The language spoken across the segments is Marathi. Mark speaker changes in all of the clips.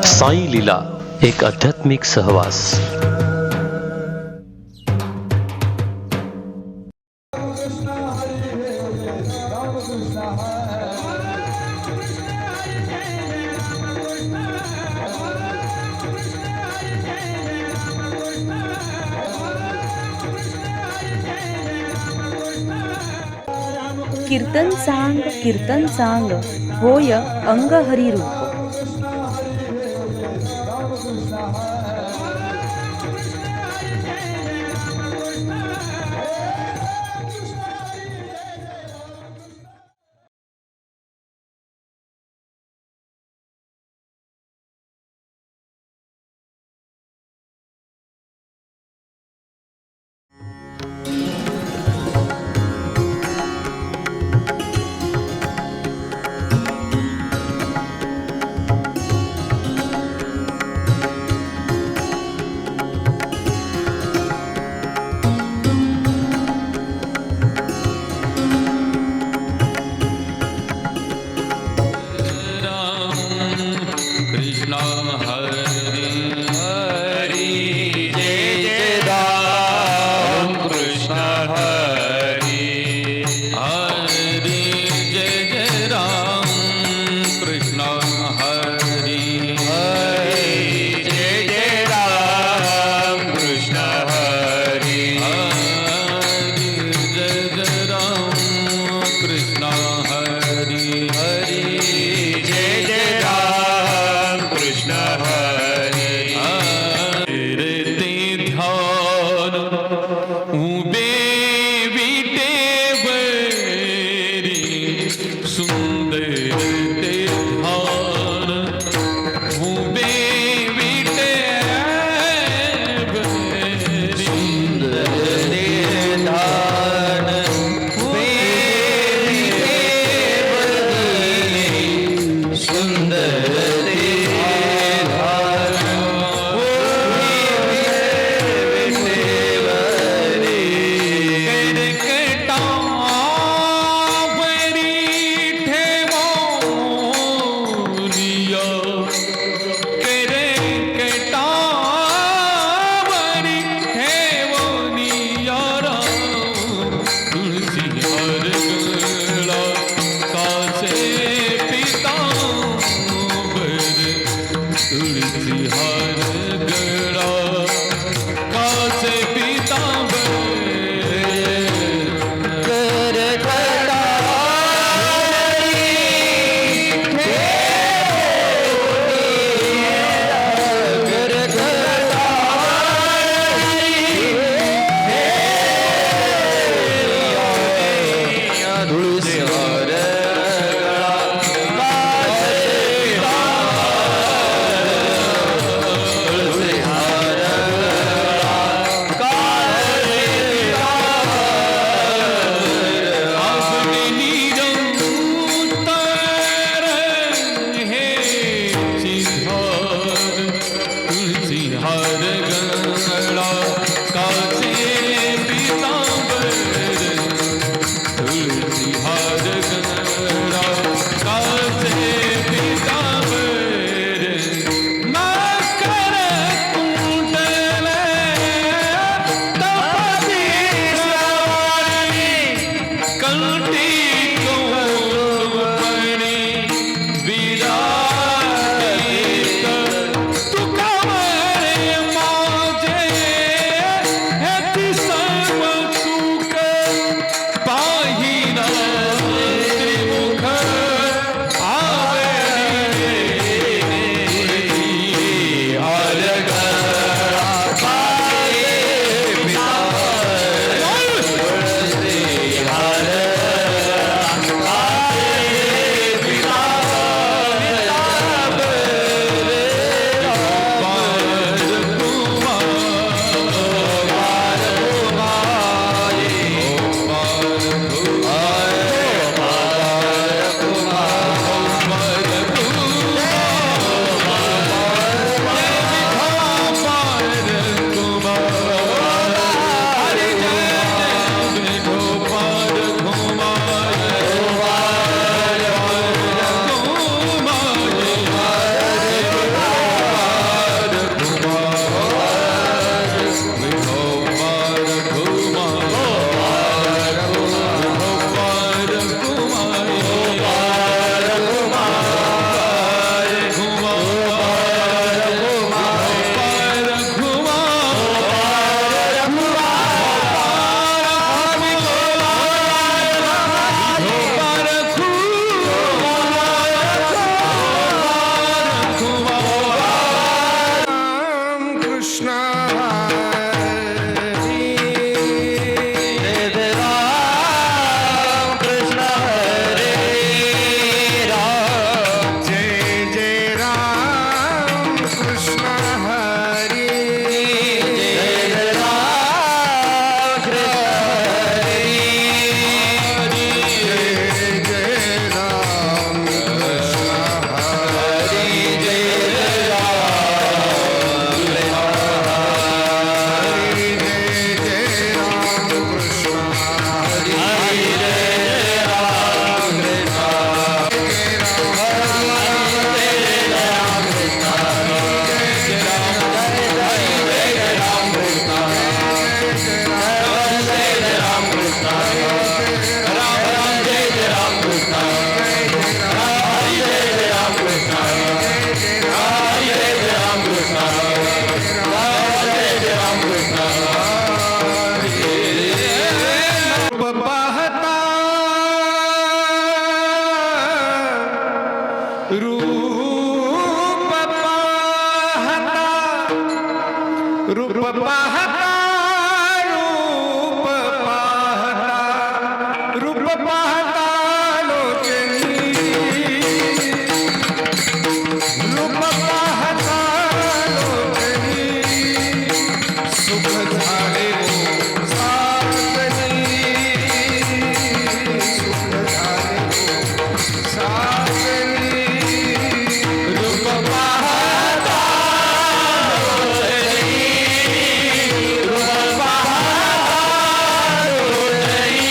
Speaker 1: साई लीला एक आध्यात्मिक सहवास.
Speaker 2: कीर्तन सांग होय अंग हरी रूप.
Speaker 3: रूप पाहता रूप पाहता रूप पाहता लोचनी रूप पाहता लोचनी सुख झाले हो सासनी सुख झाले हो सासनी रूप पाहता लोचनी रूप पाहता लोचनी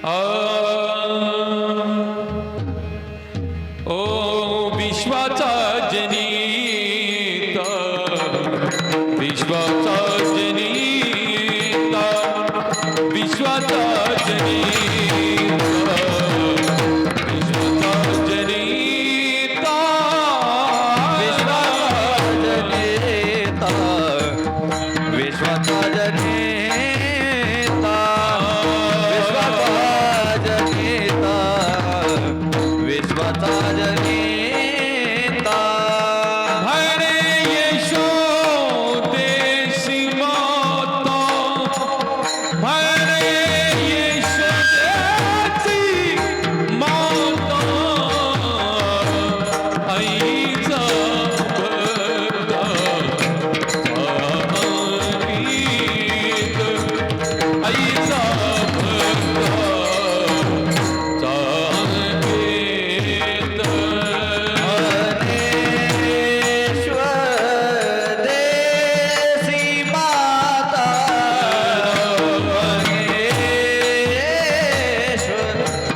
Speaker 4: ओ विश्वाचा जनिता, विश्वाचा जनिता, विश्वाचा जनिता, विश्वाचा जनिता,
Speaker 3: विश्वाचा जनिता, विश्वाचा जनिता, विश्वाचा जनिता.
Speaker 4: हरे यशोदेसी माता, हरे यशोदेसी माता, आईचा भक्त संगीत, आईचा भक्त संगीत.
Speaker 3: देसी माता,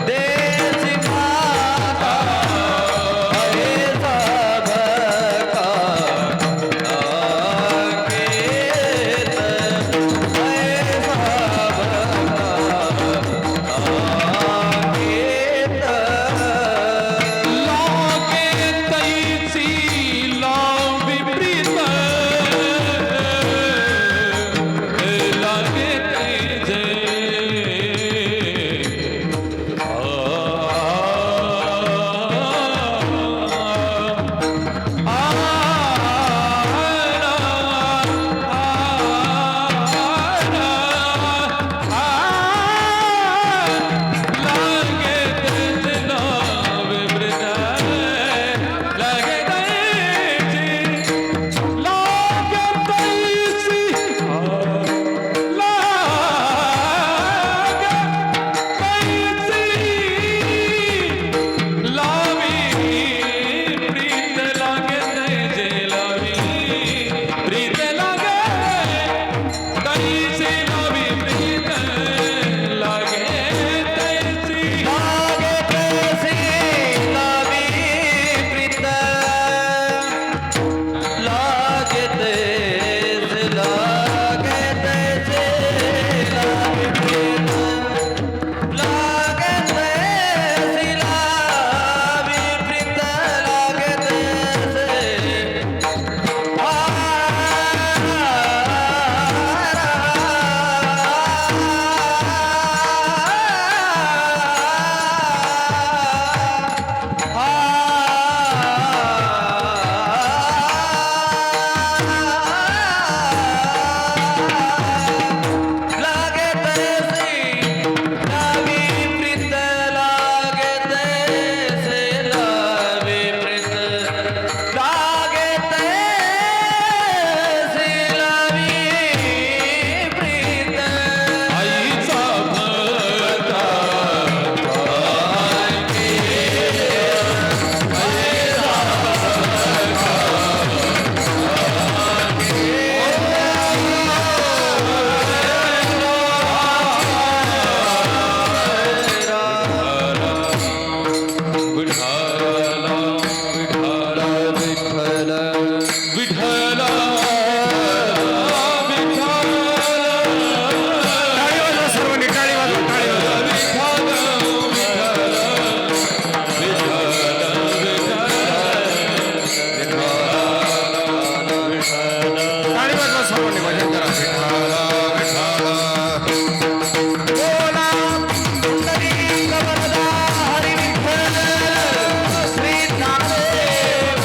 Speaker 3: देसी माता, हरे
Speaker 4: लागे तैसी लावी प्रीत, लागे तैसे लागे तैसे लावी प्रीत, लागे तैसी, लागे तैसी, लागे तैसी लावी प्रीत, लागे तैसे लावी प्रीत, लागे तैसी लावी प्रीत, लागे तैसी. आईचा भक्त विठाला, विठाला, विठ्ठल, विठाला,
Speaker 3: सर्वांनी टाळी वाजवा, टाळी वाजवा. टाळी वाजवा सर्वांनी, भजन करा. बोला पुंडलिक वरदा हरी विठ्ठल, श्री ज्ञानदेव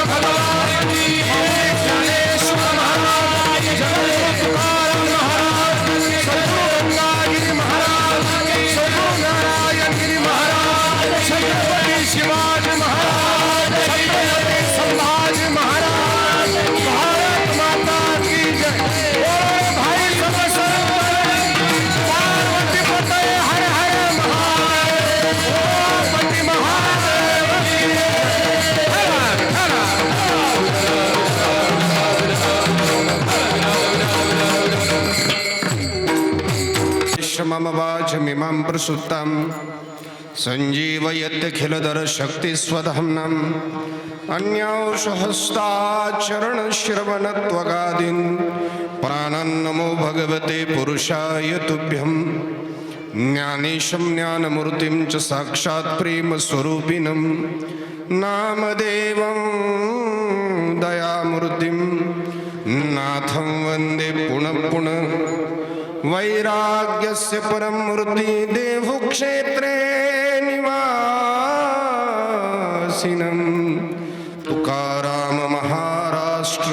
Speaker 4: Hare
Speaker 5: वाचमिमां प्रसुप्तां सञ्जीवयत्यखिलधरशक्तिस्वधाम्नाम् अन्यांशहस्ताचरणश्रवणत्वगादीन् प्राणान्नमो भगवते पुरुषाय तुभ्यं ज्ञानेशं ज्ञानमूर्तिं च साक्षात् प्रेमस्वरूपिणं नामदेवं दयामूर्तिं नाथं वन्दे पुनः पुनः वैराग्यस्य परं मूर्ति देवक्षेत्रे निवासिनं तुकाराम महाराष्ट्र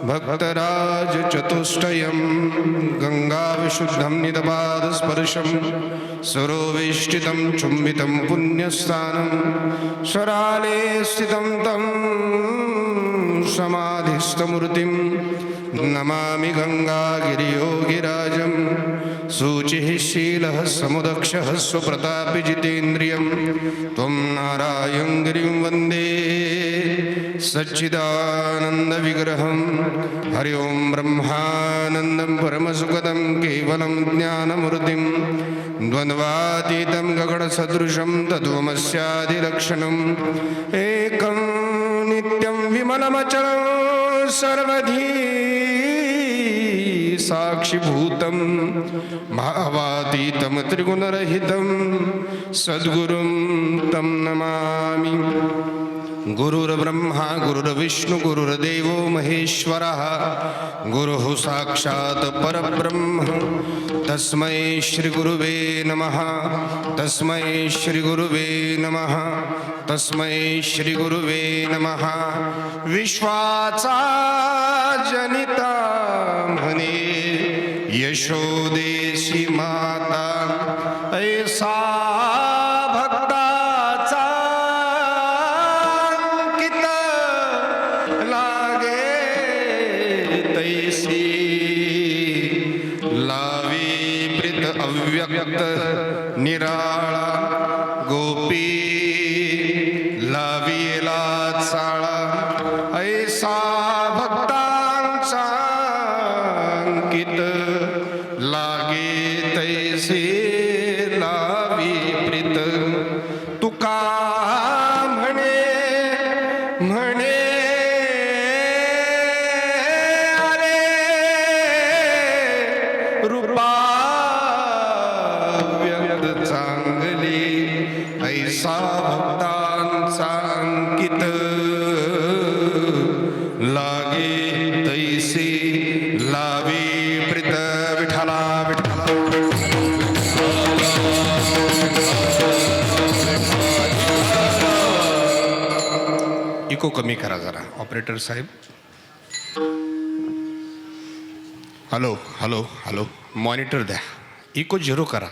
Speaker 5: भक्तराज चतुष्टयं गंगा विशुद्धं निदपादस्पर्शं सरोवेष्टितं चुम्बितं पुण्यस्थानं स्वराले स्थितं तं समाधिस्थमूर्तिं नमामि गंगागिरियोगिराजं शुचिः शीलः समुदक्षः स्वप्रतापि जितेन्द्रियं त्वं नारायण गिरिं वन्दे सच्चिदानन्दविग्रहं हरि ओं ब्रह्मानन्दं परमसुखदं केवलं ज्ञानमूर्तिं द्वन्द्वातीतं गगनसदृशं तत्त्वमस्यादिलक्षणम् एकं नित्यं विमलमचलं सर्वधी साक्षिभूतं भावातीतं त्रिगुणरहितं सद्गुरुं तं नमामि। गुरुर्ब्रह्मा गुरुर्विष्णु गुरुर्देवो महेश्वरः गुरुः साक्षात् परब्रह्म तस्मै श्रीगुरुवे नमः तस्मै श्रीगुरुवे नमः तस्मै श्रीगुरुवे नमः। विश्वाचा जनिता म्हणे यशोदेशी माता ऐसा भक्ताचा अंकित लागे तैसी लावी प्रीत अव्यक्त निराळा गोपी लावीला चाळा ऐसा भक्तांचा अंकित लागे तैसे लावी प्रीत तुका म्हणे म्हणे आले रूपा व्यक्त चांगली ऐसा भक्तांचा अंकित लागे तैसे लावी प्रीत विठला विठला। इको कमी करा जरा ऑपरेटर साहेब। हॅलो हॅलो हॅलो मॉनिटर द्या, इको 0 करा,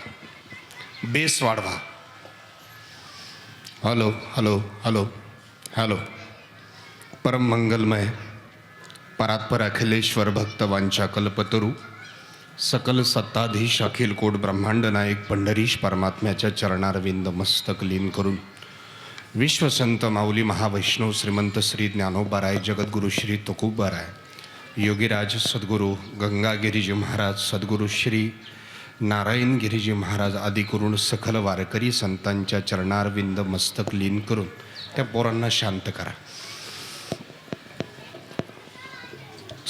Speaker 5: बेस वाढवा। Hello hello hello hello. परम मंगलमय परात्पर अखिलेश्वर भक्त वांछा कल्पतरू सकल सत्ताधीश अखिल कोट ब्रह्मांड नायक पंढरीश परमात्म्याच्या चरणारविंद मस्तक लीन करून विश्वसंत माऊली महावैष्णव श्रीमंत श्री ज्ञानोबाराय जगद्गुरु श्री तुकोबाराय योगीराज सद्गुरू गंगागिरीजी महाराज सद्गुरू श्री नारायण गिरीजी महाराज आदी करून सखल वारकरी संतांच्या चरणारविंद मस्तक लीन करून त्या पोरांना शांत करा।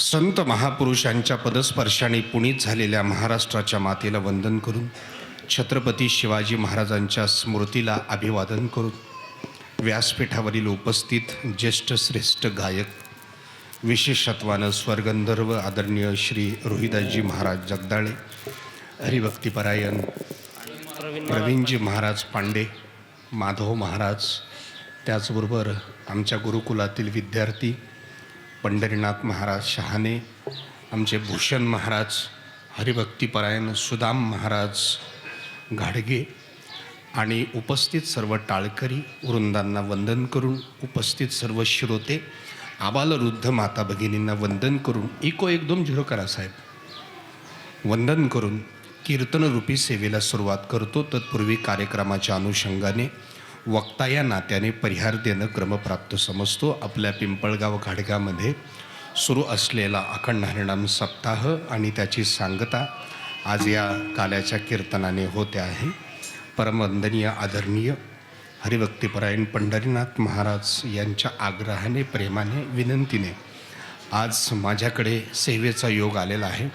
Speaker 5: संत महापुरुषांच्या पदस्पर्शाने पुनीत झालेल्या महाराष्ट्राच्या मातेला वंदन करून छत्रपती शिवाजी महाराजांच्या स्मृतीला अभिवादन करून व्यासपीठावरील उपस्थित ज्येष्ठ श्रेष्ठ गायक विशेषत्वानं स्वर्गंधर्व आदरणीय श्री रोहिदासजी महाराज जगदाळे हरिभक्तिपरायण प्रवीणजी महाराज पांडे माधव महाराज त्याचबरोबर आमच्या गुरुकुलातील विद्यार्थी पंढरीनाथ महाराज शहाणे आमचे भूषण महाराज हरिभक्तिपरायण सुदाम महाराज घाडगे आणि उपस्थित सर्व टाळकरी वृंदांना वंदन करून उपस्थित सर्व श्रोते आबालवृद्ध माता भगिनींना वंदन करून इको 1-2-0 करा साहेब। वंदन करून कीर्तनरूपी सेवेला सुरुवात करतो। तत्पूर्वी कार्यक्रमाच्या अनुषंगाने वक्ता या नात्याने परिहार देणं क्रमप्राप्त समजतो। आपल्या पिंपळगाव घाडगामध्ये सुरू असलेला अखंड हरिनाम सप्ताह आणि त्याची सांगता आज या काल्याच्या कीर्तनाने होते आहे. परमवंदनीय आदरणीय हरिभक्तीपरायण पंढरीनाथ महाराज यांच्या आग्रहाने, प्रेमाने, विनंतीने आज माझ्याकडे सेवेचा योग आलेला आहे.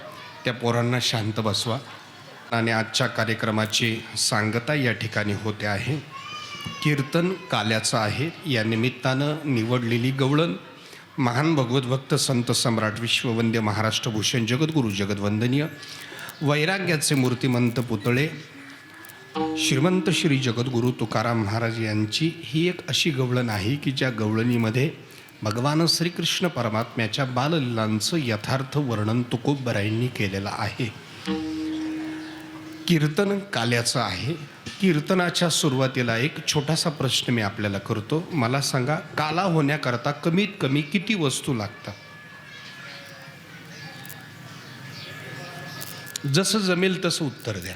Speaker 5: त्या पोरांना शांत बसवा. आणि आजच्या कार्यक्रमाची सांगता या ठिकाणी होते आहे. कीर्तन काल्याचं आहे. या निमित्तानं निवडलेली गवळण महान भगवतभक्त संत सम्राट विश्ववंद्य महाराष्ट्रभूषण जगद्गुरू जगद्वंदनीय वैराग्याचे मूर्तिमंत पुतळे श्रीमंत श्री जगद्गुरू तुकाराम महाराज यांची ही एक अशी गवळण आहे की ज्या गवळणीमध्ये भगवान श्रीकृष्ण परमात्म्याच्या बाललीलांचं यथार्थ वर्णन तुकोबरायांनी केलेलं आहे. कीर्तन काल्याचं आहे. कीर्तनाच्या सुरुवातीला एक छोटासा प्रश्न मी आपल्याला करतो. मला सांगा, काला होण्याकरता कमीत कमी किती वस्तू लागतात? जसं जमेल तसं उत्तर द्या.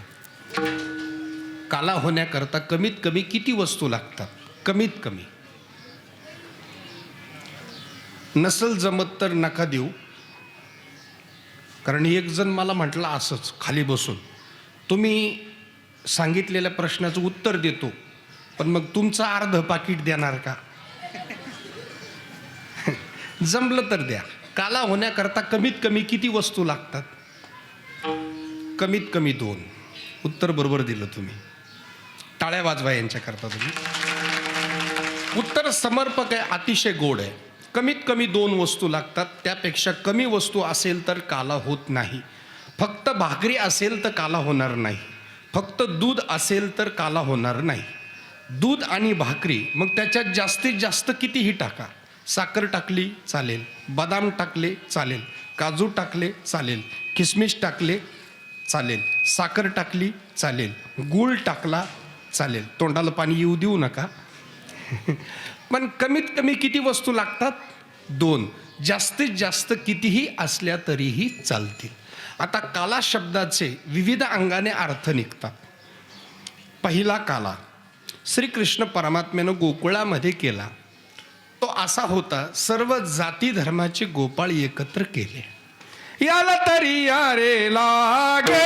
Speaker 5: काला होण्याकरता कमीत कमी किती वस्तू लागतात? कमीत कमी. नसल जमत तर नका देऊ. कारण एक जण मला म्हटलं असंच खाली बसून, तुम्ही सांगितलेल्या प्रश्नाचं उत्तर देतो पण मग तुमचं अर्ध पाकिट देणार का? जमलं तर द्या. काला होण्याकरता कमीत कमी किती वस्तू लागतात? कमीत कमी 2. उत्तर बरोबर दिलं तुम्ही. टाळ्या वाजवा यांच्याकरता तुम्ही. उत्तर समर्पक आहे, अतिशय गोड आहे. कमीत कमी 2 वस्तू लागतात. त्यापेक्षा कमी वस्तू असेल तर काला होत नाही. फक्त भाकरी असेल तर काला होणार नाही. फक्त दूध असेल तर काला होणार नाही. दूध आणि भाकरी, मग त्याच्यात जास्तीत जास्त कितीही टाका. साखर टाकली चालेल, बदाम टाकले चालेल, काजू टाकले चालेल, किसमिस टाकले चालेल, साखर टाकली चालेल, गूळ टाकला चालेल. तोंडाला पाणी येऊ देऊ नका. पण कमीत कमी किती वस्तू लागतात? 2. जास्तीत जास्त कितीही असल्या तरीही चालतील. आता काला शब्दाचे विविध अंगाने अर्थ निघतात. पहिला काला श्रीकृष्ण परमात्म्यानं गोकुळामध्ये केला तो असा होता, सर्व जाती धर्माचे गोपाळ एकत्र केले. याला तरी यारे लागे,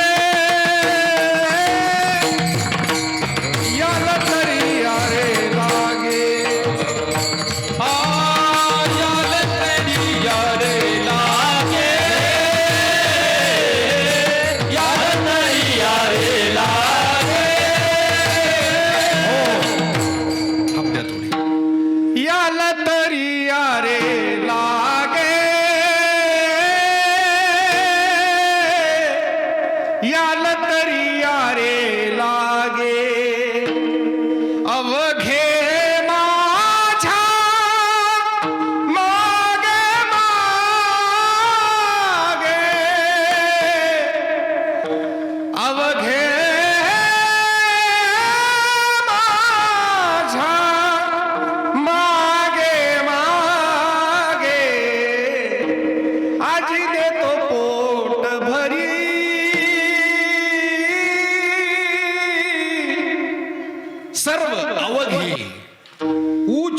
Speaker 5: याला तरी यारे लागे,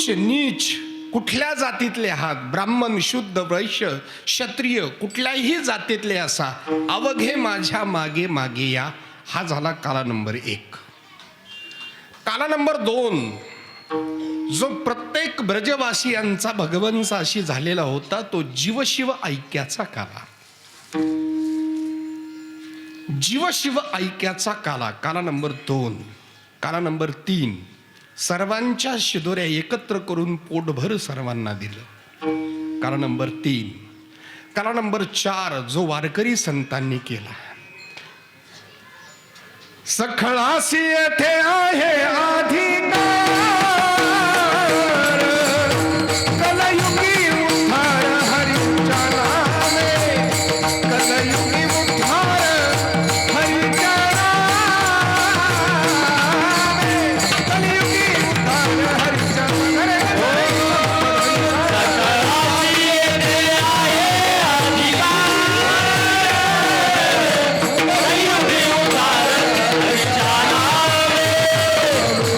Speaker 5: नीच कुठल्या जातीतले आहात, ब्राह्मण, शुद्ध, वैश्य, क्षत्रिय, कुठल्याही जातीतले असा, अवघे माझ्या मागे मागे या. हा झाला काला नंबर 1. काला नंबर 2 जो प्रत्येक ब्रजवासियांचा भगवंताशी झालेला होता तो जीवशिव ऐक्याचा काला. जीवशिव ऐक्याचा काला, काला नंबर 2. काला नंबर 3 सर्वांच्या शिदोऱ्या एकत्र करून पोटभर सर्वांना दिलं. काला नंबर 3. काला नंबर 4 जो वारकरी संतांनी केला. सखळासी येथे आहे अधिकार, कलयुगी उद्धार हरीच्या नामे, कलयुगी उद्धार हरीच्या नामे, कलयुगी उद्धार हरीच्या नामे.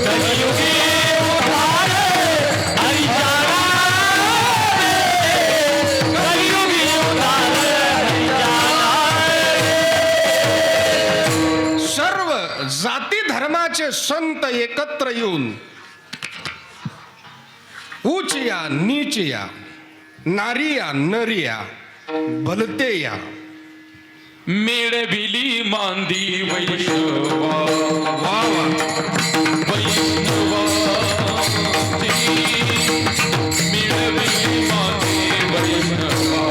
Speaker 3: कलयुगी
Speaker 5: जगाचे संत एकत्र येऊन उच या नीच या नारी या नरी या भलते या
Speaker 4: मेळविली मांदी वैष्णवा वैष्णवा मेळविली मांदी वैष्णवा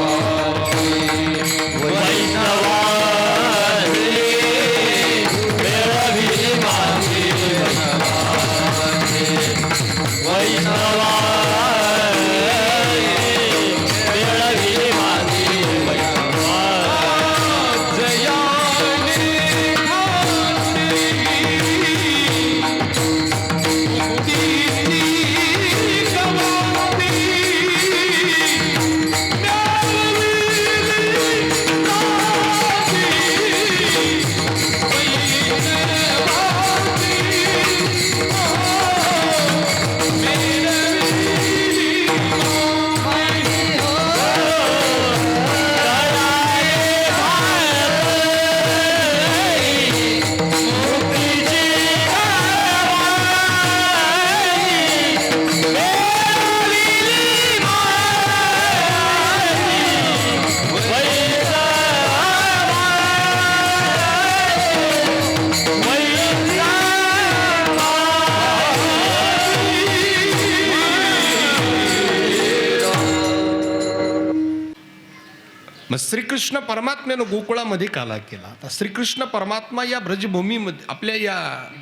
Speaker 5: मग श्रीकृष्ण परमात्म्यानं गोकुळामध्ये काला केला. आता श्रीकृष्ण परमात्मा या ब्रजभूमीमध्ये आपल्या या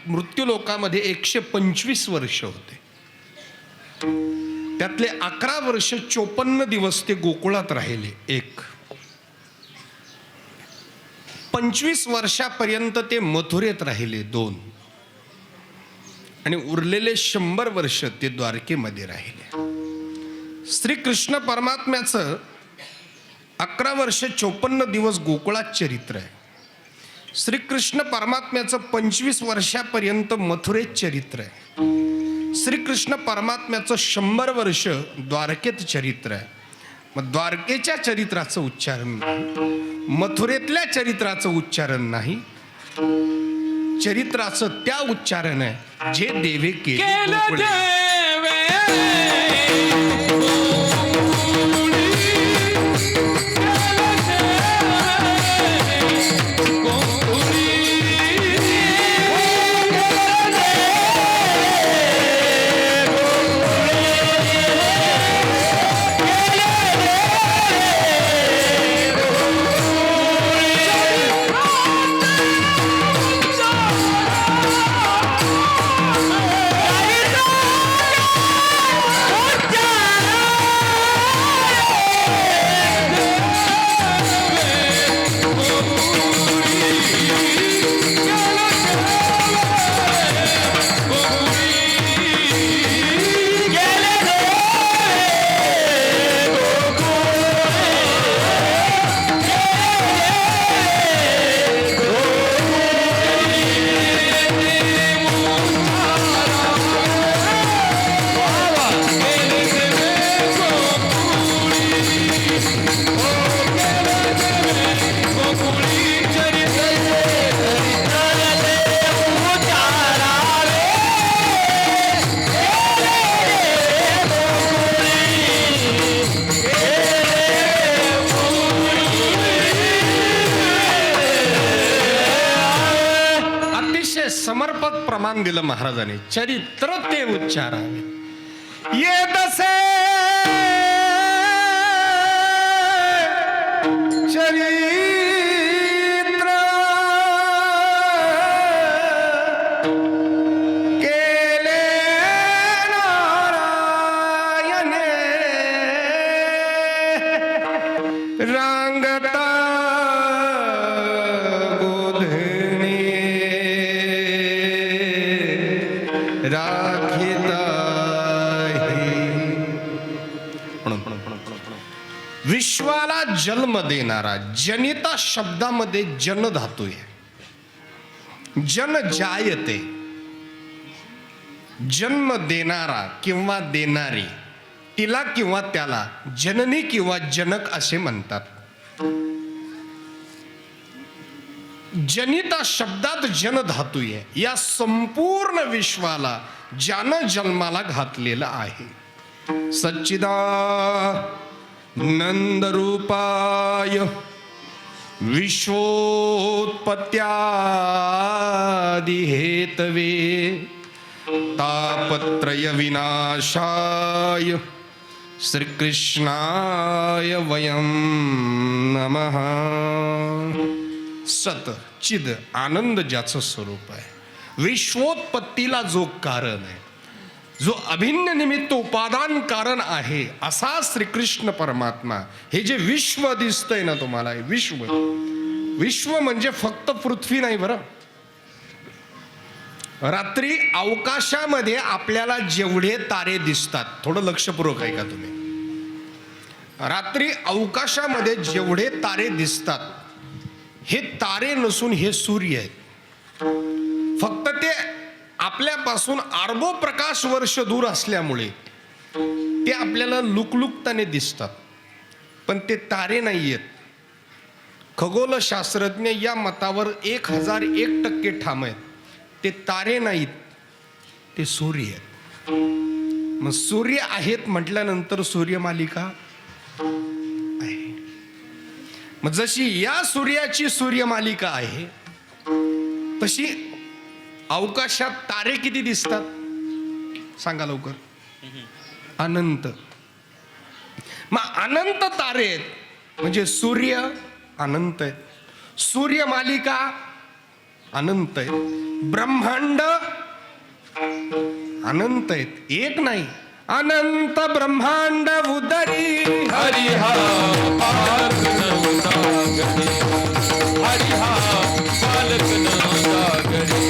Speaker 5: मृत्यूलोकामध्ये 125 वर्ष होते. त्यातले 11 वर्ष 54 दिवस ते गोकुळात राहिले. 25 वर्षापर्यंत ते मथुरेत राहिले 2 आणि उरलेले 100 वर्ष ते द्वारकेमध्ये राहिले. श्रीकृष्ण परमात्म्याचं 11 वर्ष 54 दिवस गोकुळात चरित्र आहे. श्रीकृष्ण परमात्म्याचं 25 वर्षापर्यंत मथुरेत चरित्र आहे. श्रीकृष्ण परमात्म्याचं 100 वर्ष द्वारकेत चरित्र आहे. मग द्वारकेच्या चरित्राचं उच्चारण नाही, मथुरेतल्या चरित्राचं उच्चारण नाही, चरित्राचं त्या उच्चारण आहे जे देवे केले. समर्पक प्रमाण दिलं महाराजांनी. चरित्र ते उच्चारावे. ये दसे चरित्र केले नारायणे रांगता विश्वाला जन्म देणारा. जनिता शब्दामध्ये जन धातू आहे. जन जायते, जन्म देणारा किंवा देणारी, तिला किंवा त्याला जननी किंवा जनक असे म्हणतात. जनिता शब्दात जन धातू आहे. या संपूर्ण विश्वाला ज्यानं जन्माला घातलेलं आहे. सच्चिदानंद रूपाय विश्वोत्पत्त्यादि हेतवे तापत्रय विनाशाय श्रीकृष्णाय वयं नमः. सत चिद आनंद ज्याचं स्वरूप आहे, विश्वोत्पत्तीला जो कारण आहे, जो अभिन्न निमित्त उपादान कारण आहे, असा श्रीकृष्ण परमात्मा. हे जे विश्व दिसतंय ना तुम्हाला, हे विश्व, विश्व म्हणजे फक्त पृथ्वी नाही बरं. रात्री अवकाशामध्ये आपल्याला जेवढे तारे दिसतात, थोडं लक्षपूर्वक ऐका तुम्ही. रात्री अवकाशामध्ये जेवढे तारे दिसतात, हे तारे नसून हे सूर्य आहेत. फक्त ते आपल्यापासून अरबो प्रकाश वर्ष दूर असल्यामुळे ते आपल्याला लुकलुकताने दिसतात, पण ते तारे नाही आहेत. खगोलशास्त्रज्ञ या मतावर 1001% ठाम आहेत. ते तारे नाहीत, ते सूर्य आहेत. मग सूर्य आहेत म्हटल्यानंतर सूर्यमालिका आहे. मग जशी या सूर्याची सूर्यमालिका आहे, तशी अवकाशात तारे किती दिसतात सांगा लवकर? अनंत. मग अनंत तारे आहेत म्हणजे सूर्य अनंत आहेत, सूर्यमालिका अनंत आहेत, ब्रह्मांड अनंत आहेत. एक नाही, अनंत ब्रह्मांड उदरी
Speaker 4: हरिहा बालक नवसागरे, हरिहा बालक नवसागरे.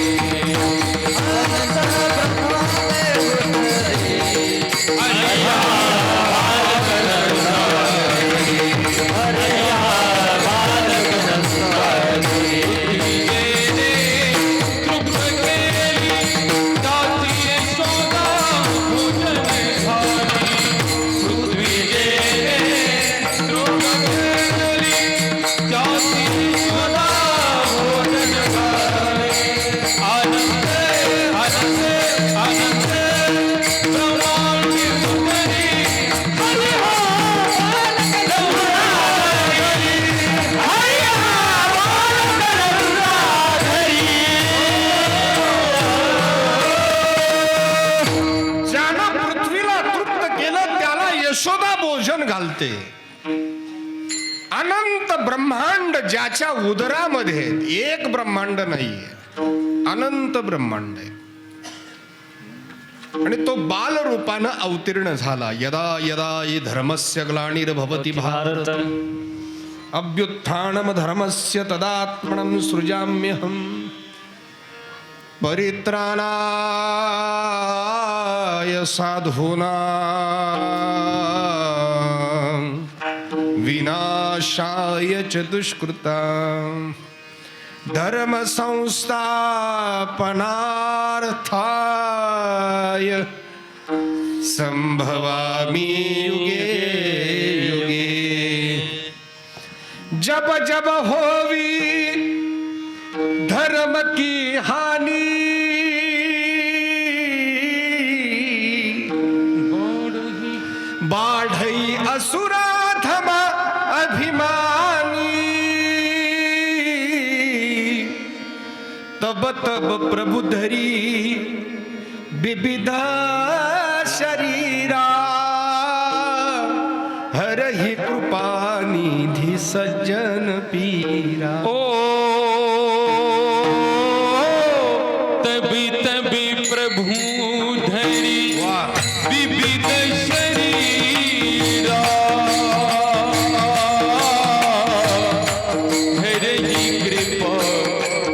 Speaker 5: यशोदा भोजन घालते. अनंत ब्रह्मांड ज्याच्या उदरामध्ये, एक ब्रह्मांड नाहीये, अनंत ब्रह्मांड आहे. आणि तो बाल रूपानं अवतीर्ण झाला. यदा यदा हि धर्मस्य ग्लानिर्भवति भारत अभ्युत्थानम धर्मस्य तदात्मनं सृजाम्यहम्. परित्राणाय साधूनां विनाशाय च दुष्कृतां धर्म संस्थापनार्थाय संभवामि युगे युगे. जब जब होवी धर्म की हानि बाढ़ई असुरा धम अभिमानी. तब तब प्रभु धरी विविध शरीरा हर ही कृपा निधि सज्जन पीरा.
Speaker 4: तभी तभी प्रभु धरी विविध शरीरा हरि कृपा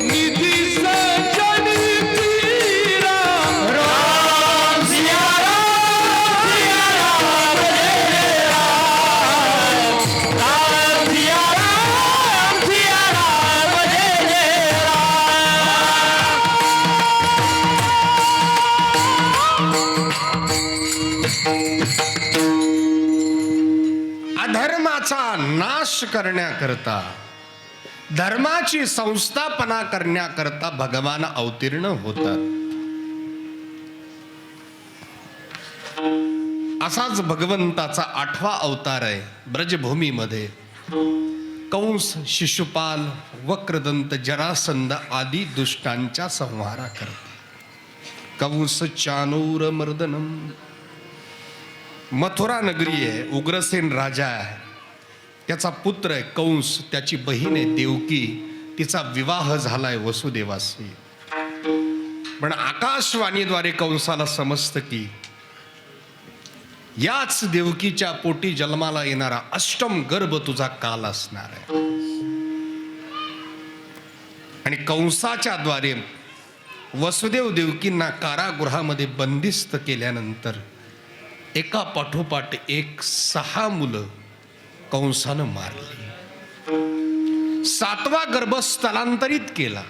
Speaker 4: निधि सज्जन पीरा.
Speaker 5: राम सिया राम सिया राम राम सिया राम सिया राम अधर्माचा नाश करण्याकरता धर्माची संस्थापना करण्याकरता भगवान अवतीर्ण होतात. असाच भगवंताचा 8वा अवतार आहे ब्रजभूमीमध्ये. कंस, शिशुपाल, वक्रदंत, जरासंध आदी दुष्टांच्या संहारा करते. कंस चाणूर मर्दनम. मथुरा नगरी आहे, उग्रसेन राजा आहे, त्याचा पुत्र आहे कंस, त्याची बहीण आहे देवकी, तिचा विवाह झालाय वसुदेवाशी. पण आकाशवाणीद्वारे कंसाला समजतं की याच देवकीच्या पोटी जन्माला येणारा अष्टम गर्भ तुझा काल असणार आहे. आणि कंसाच्या द्वारे वसुदेव देवकींना कारागृहामध्ये बंदिस्त केल्यानंतर एका पाठोपाठ एक 6 मुलं कंसानं मारली. 7वा गर्भ स्थलांतरित केला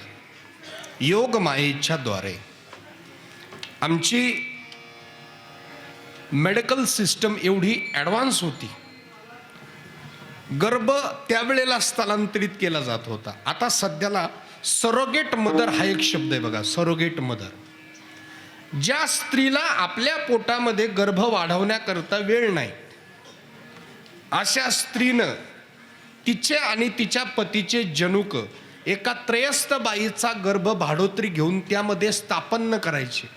Speaker 5: योग मायेच्या द्वारे. आमची मेडिकल सिस्टम एवढी ॲडव्हान्स होती, गर्भ त्यावेळेला स्थलांतरित केला जात होता. आता सध्याला सरोगेट मदर हा एक शब्द आहे बघा, सरोगेट मदर. ज्या स्त्रीला आपल्या पोटामध्ये गर्भ वाढवण्याकरता वेळ नाही, अशा स्त्रीनं तिचे आणि तिच्या पतीचे जनुक एका त्रयस्थ बाईचा गर्भ भाडोत्री घेऊन त्यामध्ये स्थापन करायचे.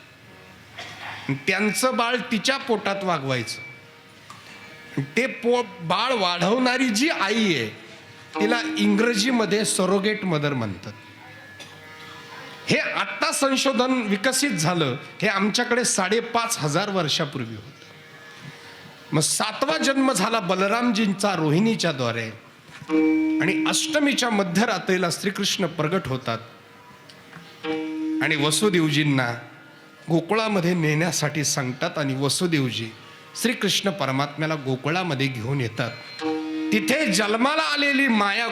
Speaker 5: त्यांचं बाळ तिच्या पोटात वागवायचं. ते बाळ वाढवणारी जी आई आहे तिला इंग्रजीमध्ये सरोगेट मदर म्हणतात. हे आत्ता संशोधन विकसित झालं, हे आमच्याकडे 5,500 वर्षापूर्वी होतं. मग 7वा जन्म झाला बलरामजींचा रोहिणीच्या द्वारे. आणि अष्टमीच्या मध्यरात्रीला श्रीकृष्ण प्रगट होतात आणि वसुदेवजींना गोकुळामध्ये नेण्यासाठी सांगतात. आणि वसुदेवजी श्रीकृष्ण परमात्म्याला गोकुळामध्ये घेऊन येतात. तिथे जन्माला आलेली माया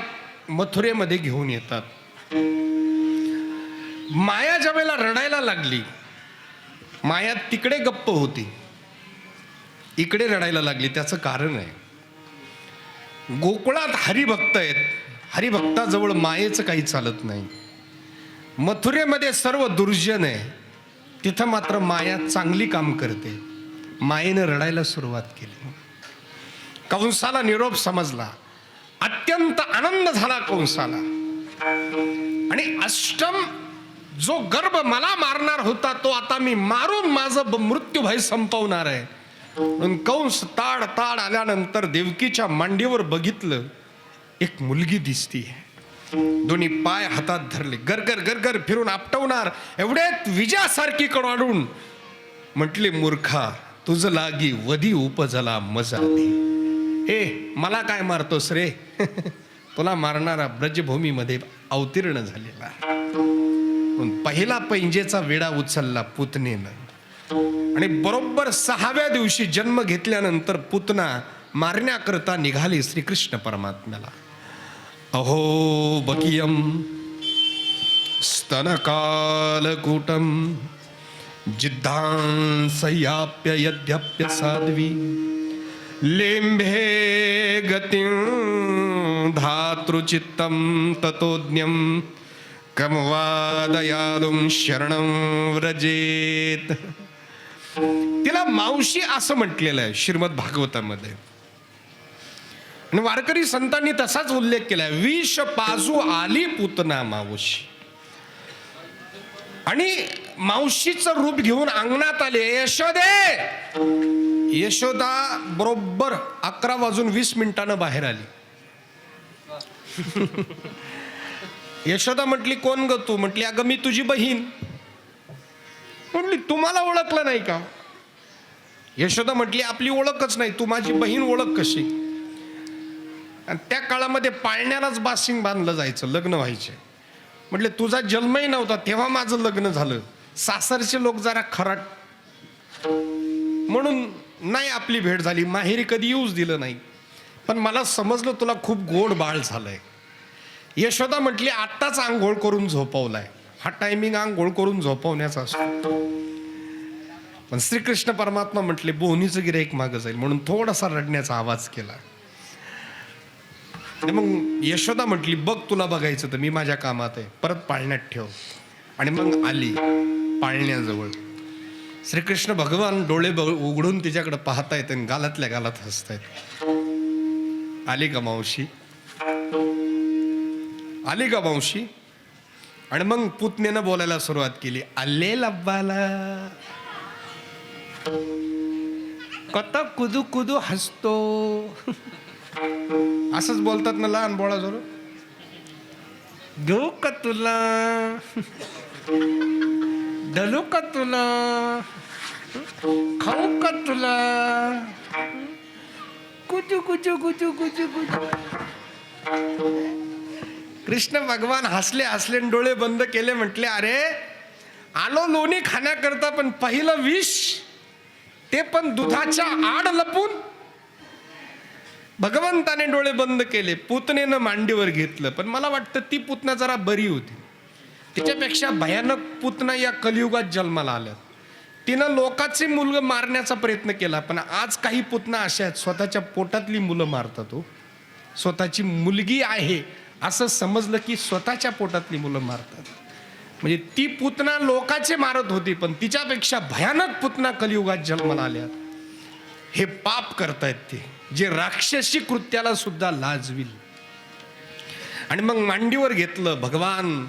Speaker 5: मथुरेमध्ये घेऊन येतात. माया ज्या वेळेला रडायला लागली, माया तिकडे गप्प होती, इकडे रडायला लागली. त्याचं कारण आहे, गोकुळात हरिभक्त आहेत, हरिभक्ताजवळ मायेचं काही चालत नाही. मथुरेमध्ये सर्व दुर्जन आहे, तिथं मात्र माया चांगली काम करते. मायेनं रडायला सुरुवात केली. कंसाला निरोप समजला, अत्यंत आनंद झाला कंसाला. आणि अष्टम जो गर्भ मला मारणार होता तो आता मी मारून माझं मृत्यू भय संपवणार आहे. म्हणून कंस ताड ताड आल्यानंतर देवकीच्या मांडीवर बघितलं, एक मुलगी दिसतीये. दोन्ही पाय हातात धरले, गरगर गरगर फिरून आपटवणार एवढ्यात विजासारखी कडाडून म्हटले, मूर्खा तुझ लागी वधी उपजला मजा दे. हे मला काय मारतोस रे? तुला मारणारा ब्रजभूमीमध्ये अवतीर्ण झालेला. पहिला पैंजेचा विडा उचलला पुतनेनं. आणि बरोबर 6व्या दिवशी जन्म घेतल्यानंतर पुतना मारण्याकरता निघाली श्रीकृष्ण परमात्म्याला. अहो बकियम स्तनकालकूटम जिद्धांसयाप्य यद्यप्य साध्वी लेम्भे गतिं धातृचित्तं ततोज्ञं कमवादयालुं शरणं व्रजेत. तिला मावशी असं म्हटलेलं आहे श्रीमद भागवतामध्ये. आणि वारकरी संतांनी तसाच उल्लेख केलाय, विष पाजू आली पुतना मावशी. आणि मावशीचं रूप घेऊन अंगणात आले. यशोदे, यशोदा बरोबर 11:20 बाहेर आली. यशोदा म्हटली, कोण ग तू? म्हटली, अगं मी तुझी बहीण. म्हटली, तुम्हाला ओळखलं नाही का? यशोदा म्हटली, आपली ओळखच नाही, तू माझी बहीण ओळख कशी? आणि त्या काळामध्ये पाळण्यालाच बासिंग बांधलं जायचं, लग्न व्हायचे. म्हटले, तुझा जन्मही नव्हता तेव्हा माझं लग्न झालं. सासरचे लोक जरा खराट म्हणून नाही आपली भेट झाली, माहेरी कधी येऊच दिलं नाही. पण मला समजलं तुला खूप गोड बाळ झालंय. यशोदा म्हटली, आत्ताच आंघोळ करून झोपवलाय. हा टायमिंग आंघोळ करून झोपवण्याचा असतो. पण श्रीकृष्ण परमात्मा म्हटले, बोहनीचं गिऱ्हाईक मागं जाईल, म्हणून थोडासा रडण्याचा आवाज केला. आणि मग यशोदा म्हटली, बघ तुला बघायचं तर मी माझ्या कामात आहे, परत पाळण्यात ठेव. आणि मग आली पाळण्याजवळ. श्रीकृष्ण भगवान डोळे उघडून तिच्याकडे पाहतायत आणि गालातल्या गालात हसतायत. आली का मावशी, आली का मावशी? आणि मग पुतण्यानं बोलायला सुरुवात केली, आले लब्बाला. कत कुदू कुदू हसतो. असंच बोलतात ना लहान बोळा जरूर. घेऊ का तुला, ढलू का तुला, खाऊ का तुला, कुचू कुचू कुचू कुचू कुचू. कृष्ण भगवान हसले हसले डोळे बंद केले. म्हटले, अरे आलो लोणी खाण्याकरता, पण पहिलं विष ते पण दुधाच्या आड लपून. भगवंताने डोळे बंद केले. पुतनेनं मांडीवर घेतलं. पण मला वाटतं ती पुतना जरा बरी होती. तिच्यापेक्षा भयानक पुतना या कलियुगात जन्माला आल्या. तिनं लोकांचे मुलं मारण्याचा प्रयत्न केला. पण आज काही पुतना अशा आहेत स्वतःच्या पोटातली मुलं मारतात. हो, स्वतःची मुलगी आहे असं समजलं की स्वतःच्या पोटातली मुलं मारतात. म्हणजे ती पुतना लोकाचे मारत होती, पण तिच्यापेक्षा भयानक पुतना कलियुगात जन्माला आल्या. हे पाप करतायत ते, जे राक्षसी कृत्याला सुद्धा लाजविल. आणि मग मांडीवर घेतलं. भगवान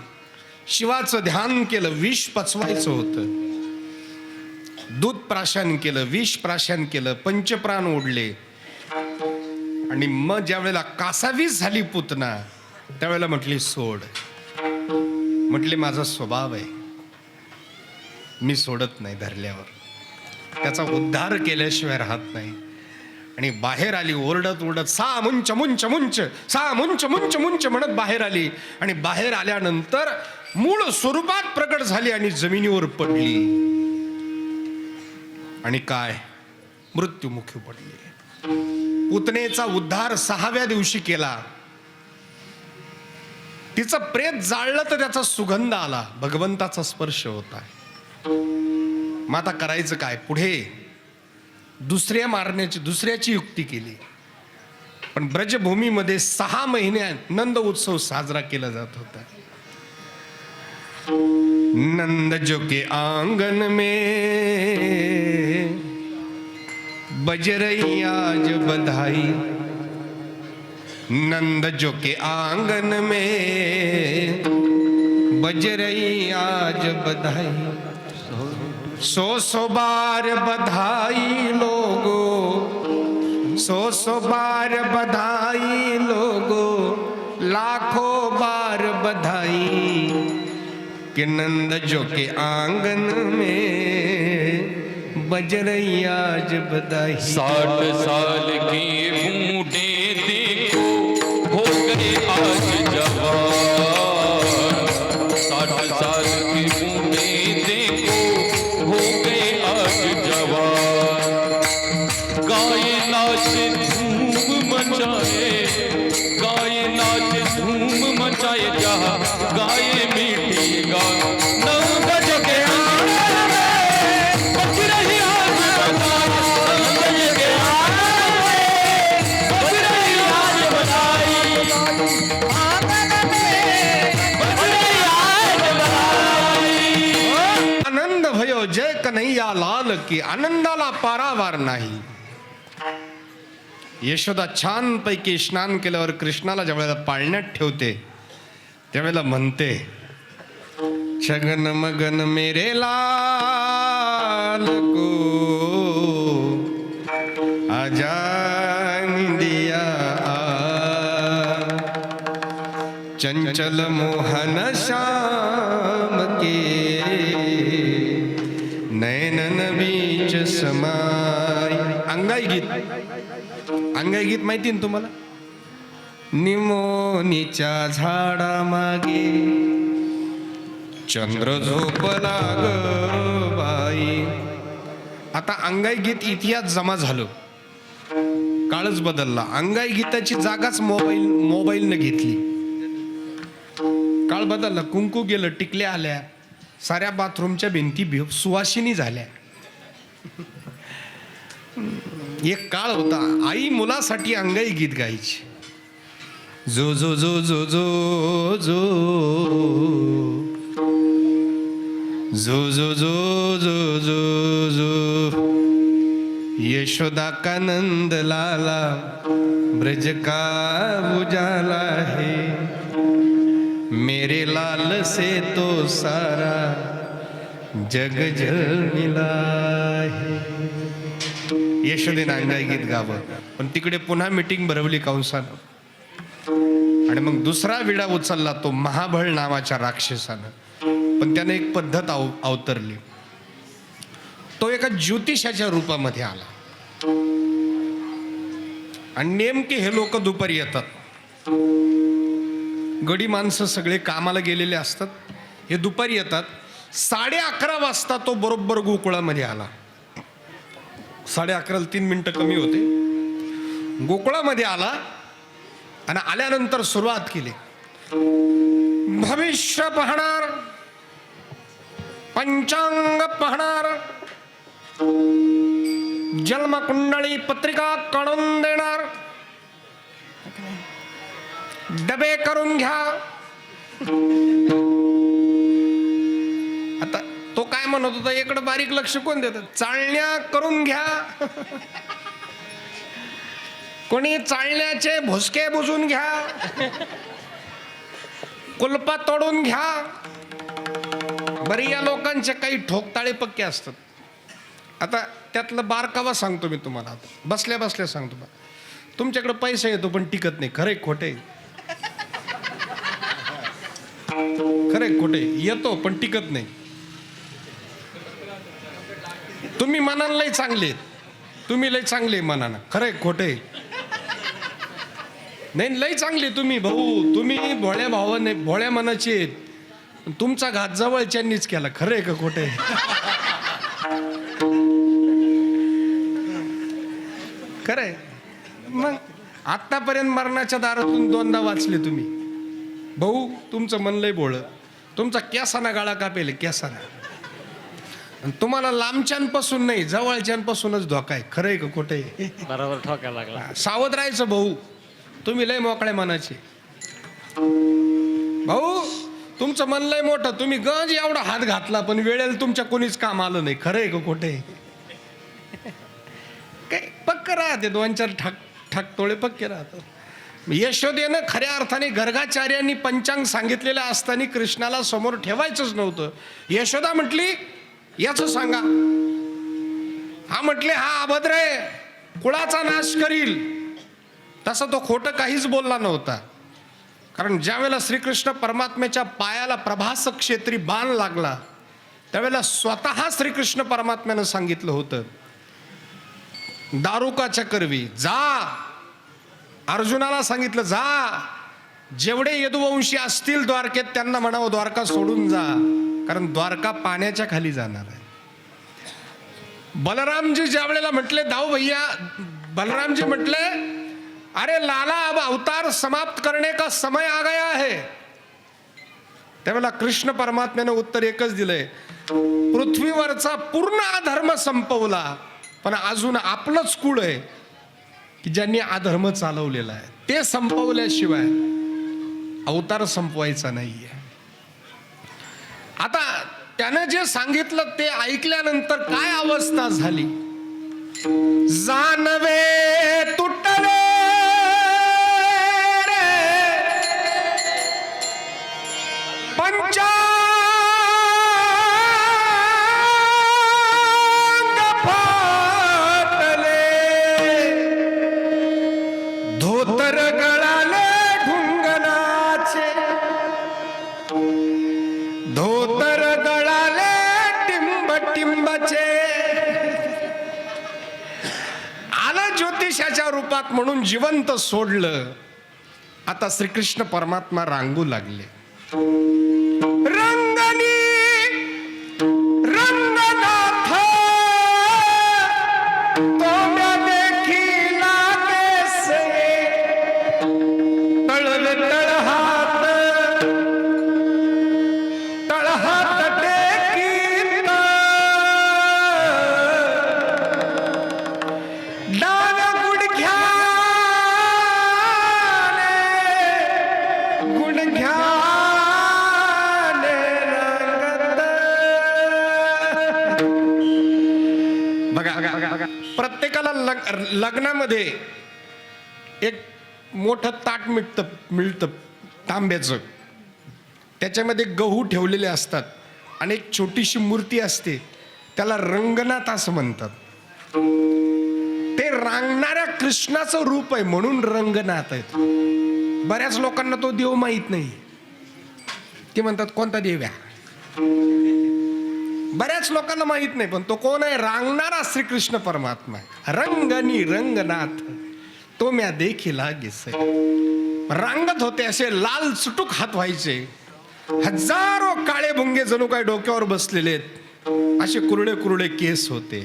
Speaker 5: शिवाचं ध्यान केलं. विष पचवायचं होतं. दूध प्राशन केलं, विष प्राशन केलं, पंचप्राण ओढले. आणि मग ज्या वेळेला कासावीस झाली पुतना, त्यावेळेला म्हटली सोड. म्हटले माझा स्वभाव आहे, मी सोडत नाही धरल्यावर. त्याचा उद्धार केल्याशिवाय राहत नाही. आणि बाहेर आली ओरडत ओरडत, सा मुंच मुंच मुंच, सा मुंच मुंच मुंच म्हणत बाहेर आली. आणि बाहेर आल्यानंतर मूळ स्वरूपात प्रकट झाली आणि जमिनीवर पडली. आणि काय, मृत्युमुखी पडली. पुतनेचा उद्धार 6व्या दिवशी केला. तिचं प्रेत जाळलं तर त्याचा सुगंध आला. भगवंताचा स्पर्श होता. मग आता करायचं काय? पुढे दुसऱ्याची युक्ती केली. पण ब्रजभूमीमध्ये 6 महिने नंद उत्सव साजरा केला जात होता. नंद जो के आंगन में बज रही आज बधाई. नंद जो के आंगन में बज रही आज बधाई. 100 बार बधाई लोगो, 100 बार बधाई लोगो, लाखों बार बधाई. कि नंद जो के आंगन में बज रही आज बधाई.
Speaker 4: 60 साल के बूढ़े देखो हो गए आज जवान. 60 साल के बूढ़े देखो हो गए आज जवान. गाए नाच धूम मचाए, गाए नाच धूम मचाए, जहाँ गाए मीठी गान. नंद जो के आंगन में बज रही आज बधाई. नंद जो के आंगन में बज रही आज बधाई. आंगन में बज रही आज बधाई.
Speaker 5: आनंद भयो जय कन्हैया लाल की. आनंदाला पारावार नाही. यशोदा छान पैकी स्नान केल्यावर कृष्णाला ज्यावेळेला पाळण्यात ठेवते त्यावेळेला म्हणते, शगन मगन मेरे लाल को आजा दिया. चंचल मोहन श्याम के नयनन बीच समाय. अंगाई गीत माहिती ना तुम्हाला? निमोनीच्या झाडा मागे चंद्र झोपला ग बाई. आता अंगाई गीत इतिहास जमा झालं, काळच बदलला. अंगाई गीताची जागाच मोबाईलनं घेतली. काळ बदलला. कुंकू गेलं, टिकल्या आल्या, साऱ्या बाथरूमच्या भिंती सुवासिनी झाल्या. एक काळ होता आई मुलासाठी अंगाई गीत गायची. जो जो जो जो जो जो जो जो जो जो जो जो यशोदा का नंद लाला ब्रज का उजाला है, मेरे लाल से तो सारा जग जल मिला है. यशोदेनं अंगाई गीत गावं, पण तिकडे पुन्हा मीटिंग भरवली कंसानं आणि मग दुसरा विडा उचलला तो महाबळ नावाच्या राक्षसानं. पण त्याने एक पद्धत अवतरली. तो एका ज्योतिषाच्या रूपामध्ये आला आणि नेमके हे लोक दुपारी येतात. गडी माणसं सगळे कामाला गेलेले असतात, हे दुपारी येतात. 11:30 वाजता तो बरोबर गोकुळामध्ये आला. 11:30ला 3 मिनिटं कमी होते. गोकुळामध्ये आला आणि आल्यानंतर सुरुवात केली. भविष्य पाहणार, पंचांग पाहणार, जन्मकुंडळी पत्रिका काढून देणार, डबे करून घ्या. आता तो काय म्हणत होता, इकडे बारीक लक्ष कोण देत, चाळण्या करून घ्या. कोणी चाळण्याचे भुसके बुजून घ्या, कुलपा तोडून घ्या. बरी या लोकांचे काही ठोकताळे पक्के असतात. आता त्यातलं बारकावा सांगतो मी तुम्हाला. बसल्या बसल्या सांगतो. तुमच्याकडे पैसा येतो पण टिकत नाही. खरे खोटे, खरे खोटे, येतो पण टिकत नाही. तुम्ही मनानं लय चांगले, तुम्ही लय चांगले मनानं, खरे खोटे नाही. लय चांगले तुम्ही भाऊ, तुम्ही भोळ्या भावाने भोळ्या मनाचे आहेत. तुमचा घात जवळच्यांनीच केला. खरंय का खोटे? खरंय. मग आतापर्यंत मरणाच्या दारातून 2दा वाचले तुम्ही. भाऊ तुमचं मन लय भोळं, तुमचा केसाना गाळा कापेल, केसाना. तुम्हाला लांबच्यांपासून नाही, जवळच्यांपासूनच धोका आहे. खरंय का खोटे?
Speaker 3: बरोबर ठोका लागला.
Speaker 5: सावध राहायचं भाऊ, तुम्ही लय मोकळ्या मनाचे. भाऊ तुमचं मन लय मोठं, तुम्ही गंज एवढा हात घातला पण वेळेला तुमच्या कोणीच काम आलं नाही. खरंय का खोटे? काय पक्क राहते, 2-4 ठाक तोळे पक्के राहतात. यशोदेनं खऱ्या अर्थाने गर्गाचार्यांनी पंचांग सांगितलेलं असताना कृष्णाला समोर ठेवायचंच नव्हतं. यशोदा म्हटली याच सांगा. हा म्हटले हा अभद्र आहे, कुळाचा नाश करील. तसं तो खोटं काहीच बोलला नव्हता. कारण ज्यावेळेला श्रीकृष्ण परमात्म्याच्या पायाला प्रभास क्षेत्री बाण लागला त्यावेळेला स्वतः श्रीकृष्ण परमात्म्यानं सांगितलं होतं, दारुकाच्या करवी जा. अर्जुनाला सांगितलं जा, जेवढे यदुवंशी असतील द्वारकेत त्यांना म्हणावं द्वारका सोडून जा, कारण द्वारका पाण्याच्या खाली जाणार आहे. बलरामजी ज्या वेळेला म्हटले दाऊ भैया, बलरामजी म्हटले अरे लाला अब अवतार समाप्त करने का समय आ गया है. त्यावेळेला कृष्ण परमात्म्याने उत्तर एकच दिलंय, पृथ्वीवरचा पूर्ण अधर्म संपवला, पण अजून आपलंच कुळ आहे की ज्यांनी अधर्म चालवलेला आहे, ते संपवल्याशिवाय अवतार संपवायचा नाहीये. आता त्यानं जे सांगितलं ते ऐकल्यानंतर काय अवस्था झाली. जानवे तुटले पंचांग फाटले, धोतर गळाले ढुंगणाचे, धोतर गळाले टिंब टिंबाचे. आलं ज्योतिषाच्या रूपात म्हणून जिवंत सोडलं. आता श्रीकृष्ण परमात्मा रांगू लागले. रंगनी रंगनाथ तोम्या देखीला केसे, तळवे तळहात तळहात टेकीत, डान गुडघ्याने लग्नामध्ये एक मोठं ताट मिळतं तांब्याचं, त्याच्यामध्ये गहू ठेवलेले असतात आणि एक छोटीशी मूर्ती असते, त्याला रंगनाथ असं म्हणतात. ते रांगणाऱ्या कृष्णाचं रूप आहे म्हणून रंगनाथ आहेत. बऱ्याच लोकांना तो देव माहीत नाही, ते म्हणतात कोणता देव आहे. बऱ्याच लोकांना माहित नाही, पण तो कोण आहे? रांगणारा श्रीकृष्ण परमात्मा आहे. रंगनी रंगनाथ तो म्या देखिला गिसे. रांगत होते, असे लाल चुटूक हात व्हायचे, हजारो काळे भुंगे जणू काय डोक्यावर बसलेले आहेत, असे कुरडे कुरडे केस होते.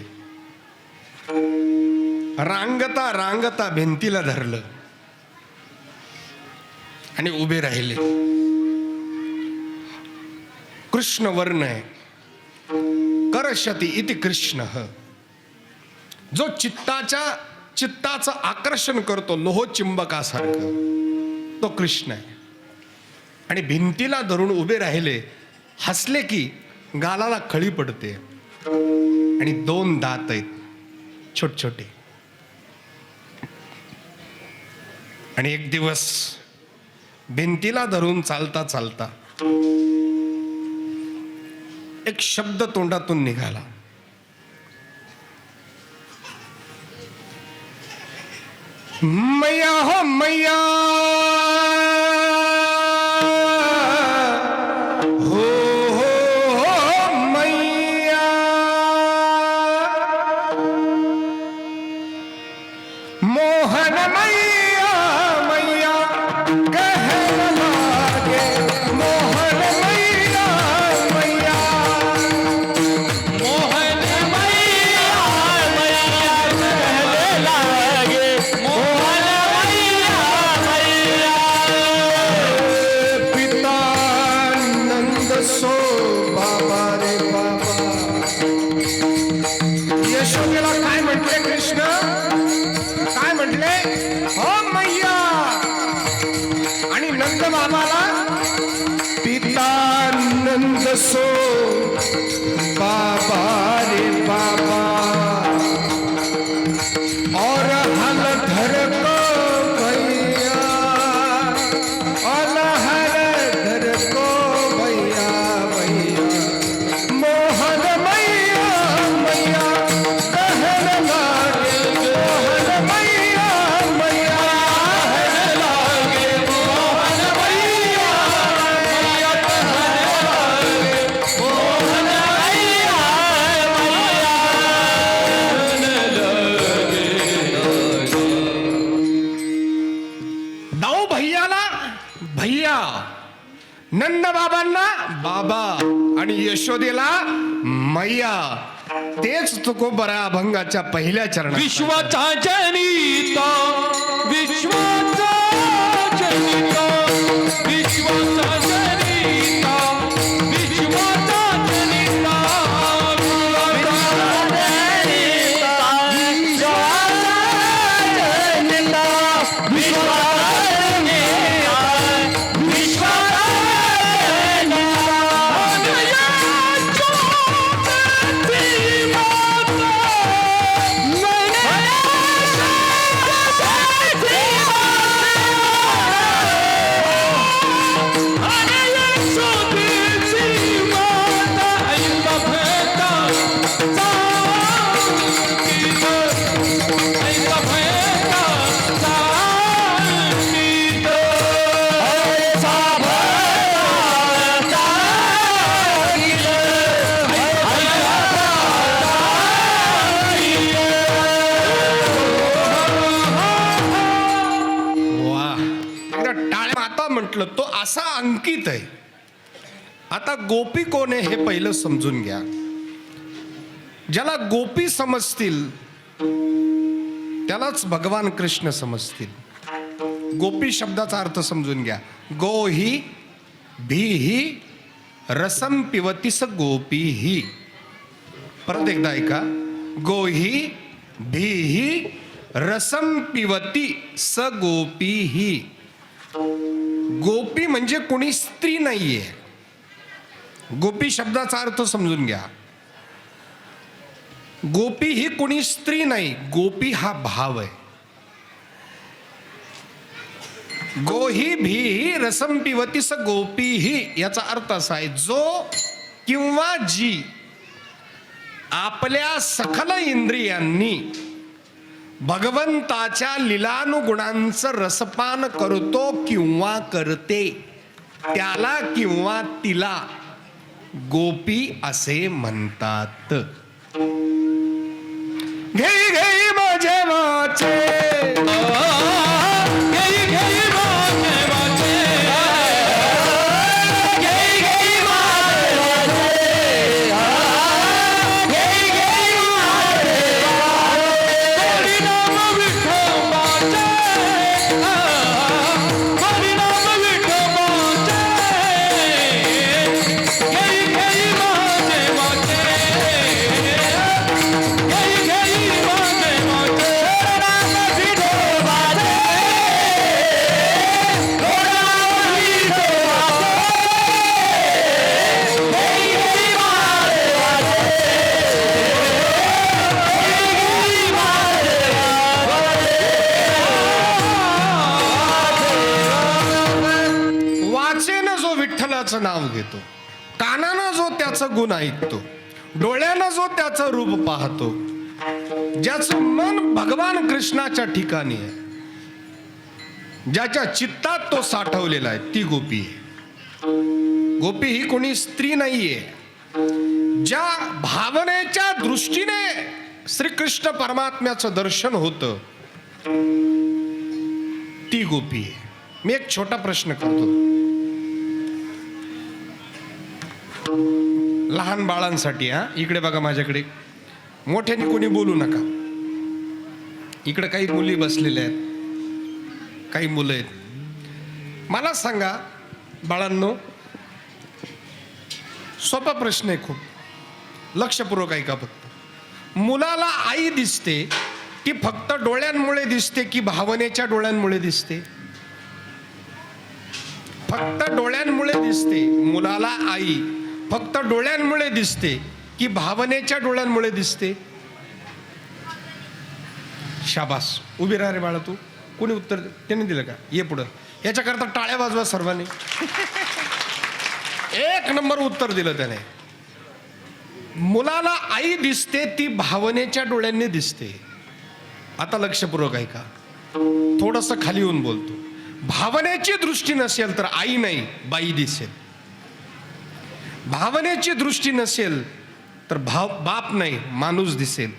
Speaker 5: रांगता रांगता भिंतीला धरलं आणि उभे राहिले. कृष्ण वर्ण आहे. करशती इति कृष्ण, जो चित्ताचं आकर्षण करतो लोहचिंबकासारखं, तो कृष्ण आहे. आणि भिंतीला धरून उभे राहिले, हसले की गालाला खळी पडते आणि 2 दात आहेत छोटे छोटे. आणि एक दिवस भिंतीला धरून चालता चालता एक शब्द तोंडातून निघाला. मैया हो मैया, हो हो हो मैया, मोहन मैया मैया कहने लागे, मोहन मैया मैया,
Speaker 4: मोहन मैया मैया कहने लागे, मोहन मैया मैया।
Speaker 5: पिता नंद सो बाबा रे बाबा. यशोदेला काय म्हटले कृष्ण? काय म्हटले? हो मैया. आणि नंद बाबाला पिता नंद सो बाबा रे बाबा. और हलधर को भैया, और हलधर को भैया भैया, मोहन मैया मैया कहने लागे, मोहन मैया मैया कहने लागे, मोहन मैया मैया कहने लागे, मोहन मैया दाऊ भैयाला भैया, नंद बाबांना बाबा आणि यशोदेला मैया. तेच तुकोबरा अभंगाच्या पहिल्या चरणात.
Speaker 4: विश्वाचा जनिता, विश्वाचा जनिता, विश्वाचा जनिता, विश्वाचा जनिता,
Speaker 5: म्हटलं तो असा अंकित आहे. आता गोपी कोण आहे हे पहिलं समजून घ्या. ज्याला गोपी समजतील त्यालाच भगवान कृष्ण समजतील. गोपी शब्दाचा अर्थ समजून घ्या. गो ही भी ही रसम पिवती स गोपी ही. परत एकदा ऐका. गो ही भी ही रसम पिवती स गोपी ही. गोपी म्हणजे कोणी स्त्री नाहीये. गोपी शब्दाचा अर्थ समजून घ्या. गोपी ही कोणी स्त्री नाही, गोपी हा भाव आहे. गोही भी रसम पिवती स गोपी ही, याचा अर्थ असा आहे जो किंवा जी आपल्या सखल इंद्रियांनी भगवंताच्या लीलानुगुणांचं रसपान करतो किंवा करते त्याला किंवा तिला गोपी असे म्हणतात. घेई घेई माझे वाचे,
Speaker 4: घेई घेई माझे वाचे, घेई घेई माझे वाचे, घेई घेई माझे वाचे, हरिनाम विठोबाचे, हरिनाम विठोबाचे, घेई घेई माझे वाचे, घेई घेई माझे वाचे, हरिनाम विठोबाचे,
Speaker 5: वाचेनं जो विठ्ठलाचं नाव घेतो, कानानं जो त्याचं गुण ऐकतो, डोळ्यानं जो त्याचं रूप पाहतो, ज्याचं मन भगवान कृष्णाच्या ठिकाणी आहे, ज्याच्या चित्तात तो साठवलेला आहे, ती गोपी आहे. गोपी ही कोणी स्त्री नाहीये. ज्या भावनेच्या दृष्टीने श्रीकृष्ण परमात्म्याचं दर्शन होतं ती गोपी आहे. मी एक छोटा प्रश्न करतो, लहान बाळांसाठी. इकडे बघा माझ्याकडे, मोठ्याने कोणी बोलू नका. इकडे काही मुली बसलेल्या आहेत, काही मुलं आहेत. मला सांगा बाळांनो, सोपा प्रश्न आहे खूप, लक्षपूर्वक ऐका फक्त. मुलाला आई दिसते ती फक्त डोळ्यांमुळे दिसते की भावनेच्या डोळ्यांमुळे दिसते? फक्त डोळ्यांमुळे दिसते. मुलाला आई फक्त डोळ्यांमुळे दिसते की भावनेच्या डोळ्यांमुळे दिसते? शाबास, उभी राहा रे बाळा तू. कोणी उत्तर त्याने दिलं का? ये पुढं. याच्याकरता टाळ्या वाजवा सर्वांनी. एक नंबर उत्तर दिलं त्याने. मुलाला आई दिसते ती भावनेच्या डोळ्यांनी दिसते. आता लक्षपूर्वक ऐका, थोडंसं खाली येऊन बोलतो. भावनेची दृष्टी नसेल तर आई नाही बाई दिसेल. भावनेची दृष्टी नसेल तर बाप नाही माणूस दिसेल.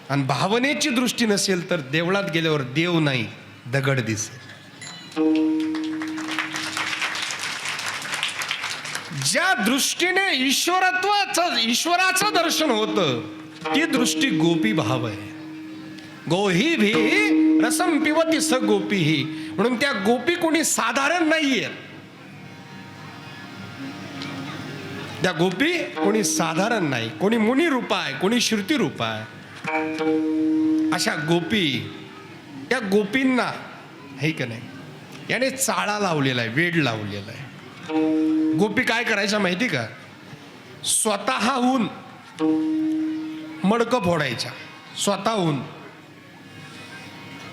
Speaker 5: आणि भावनेची दृष्टी नसेल तर देवळात गेल्यावर देव नाही दगड दिसेल. ज्या दृष्टीने ईश्वराचं दर्शन होतं ती दृष्टी गोपी भाव आहे. गोही भी रसम पिवती स गोपी ही. म्हणून त्या गोपी कोणी साधारण नाहीये. त्या गोपी कोणी साधारण नाही. कोणी मुनी रूप आहे, कोणी श्रुती रूप आहे. अशा गोपी, त्या गोपींना हे का नाही याने चाळा लावलेला आहे, वेड लावलेला आहे. गोपी काय करायच्या माहिती का? स्वतःहून मडकं फोडायच्या. स्वतःहून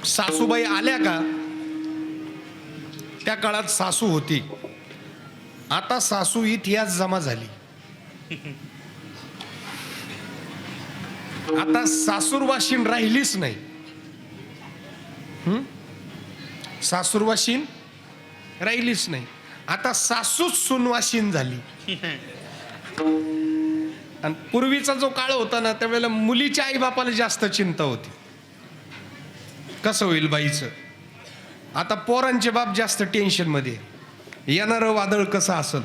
Speaker 5: सासूबाई आल्या का, त्या काळात सासू होती, आता सासू इतिहास जमा झाली. आता सासूरवाशीन राहिलीच नाही. सासूरवाशीन राहिलीच नाही. आता सासूच सुनवाशीन झाली. आणि पूर्वीचा जो काळ होता ना, त्यावेळेला मुलीच्या आई बापाला जास्त चिंता होती, कसं होईल बाईचं. आता पोरांचे बाप जास्त टेन्शन मध्ये, येणारं वादळ कसं असल,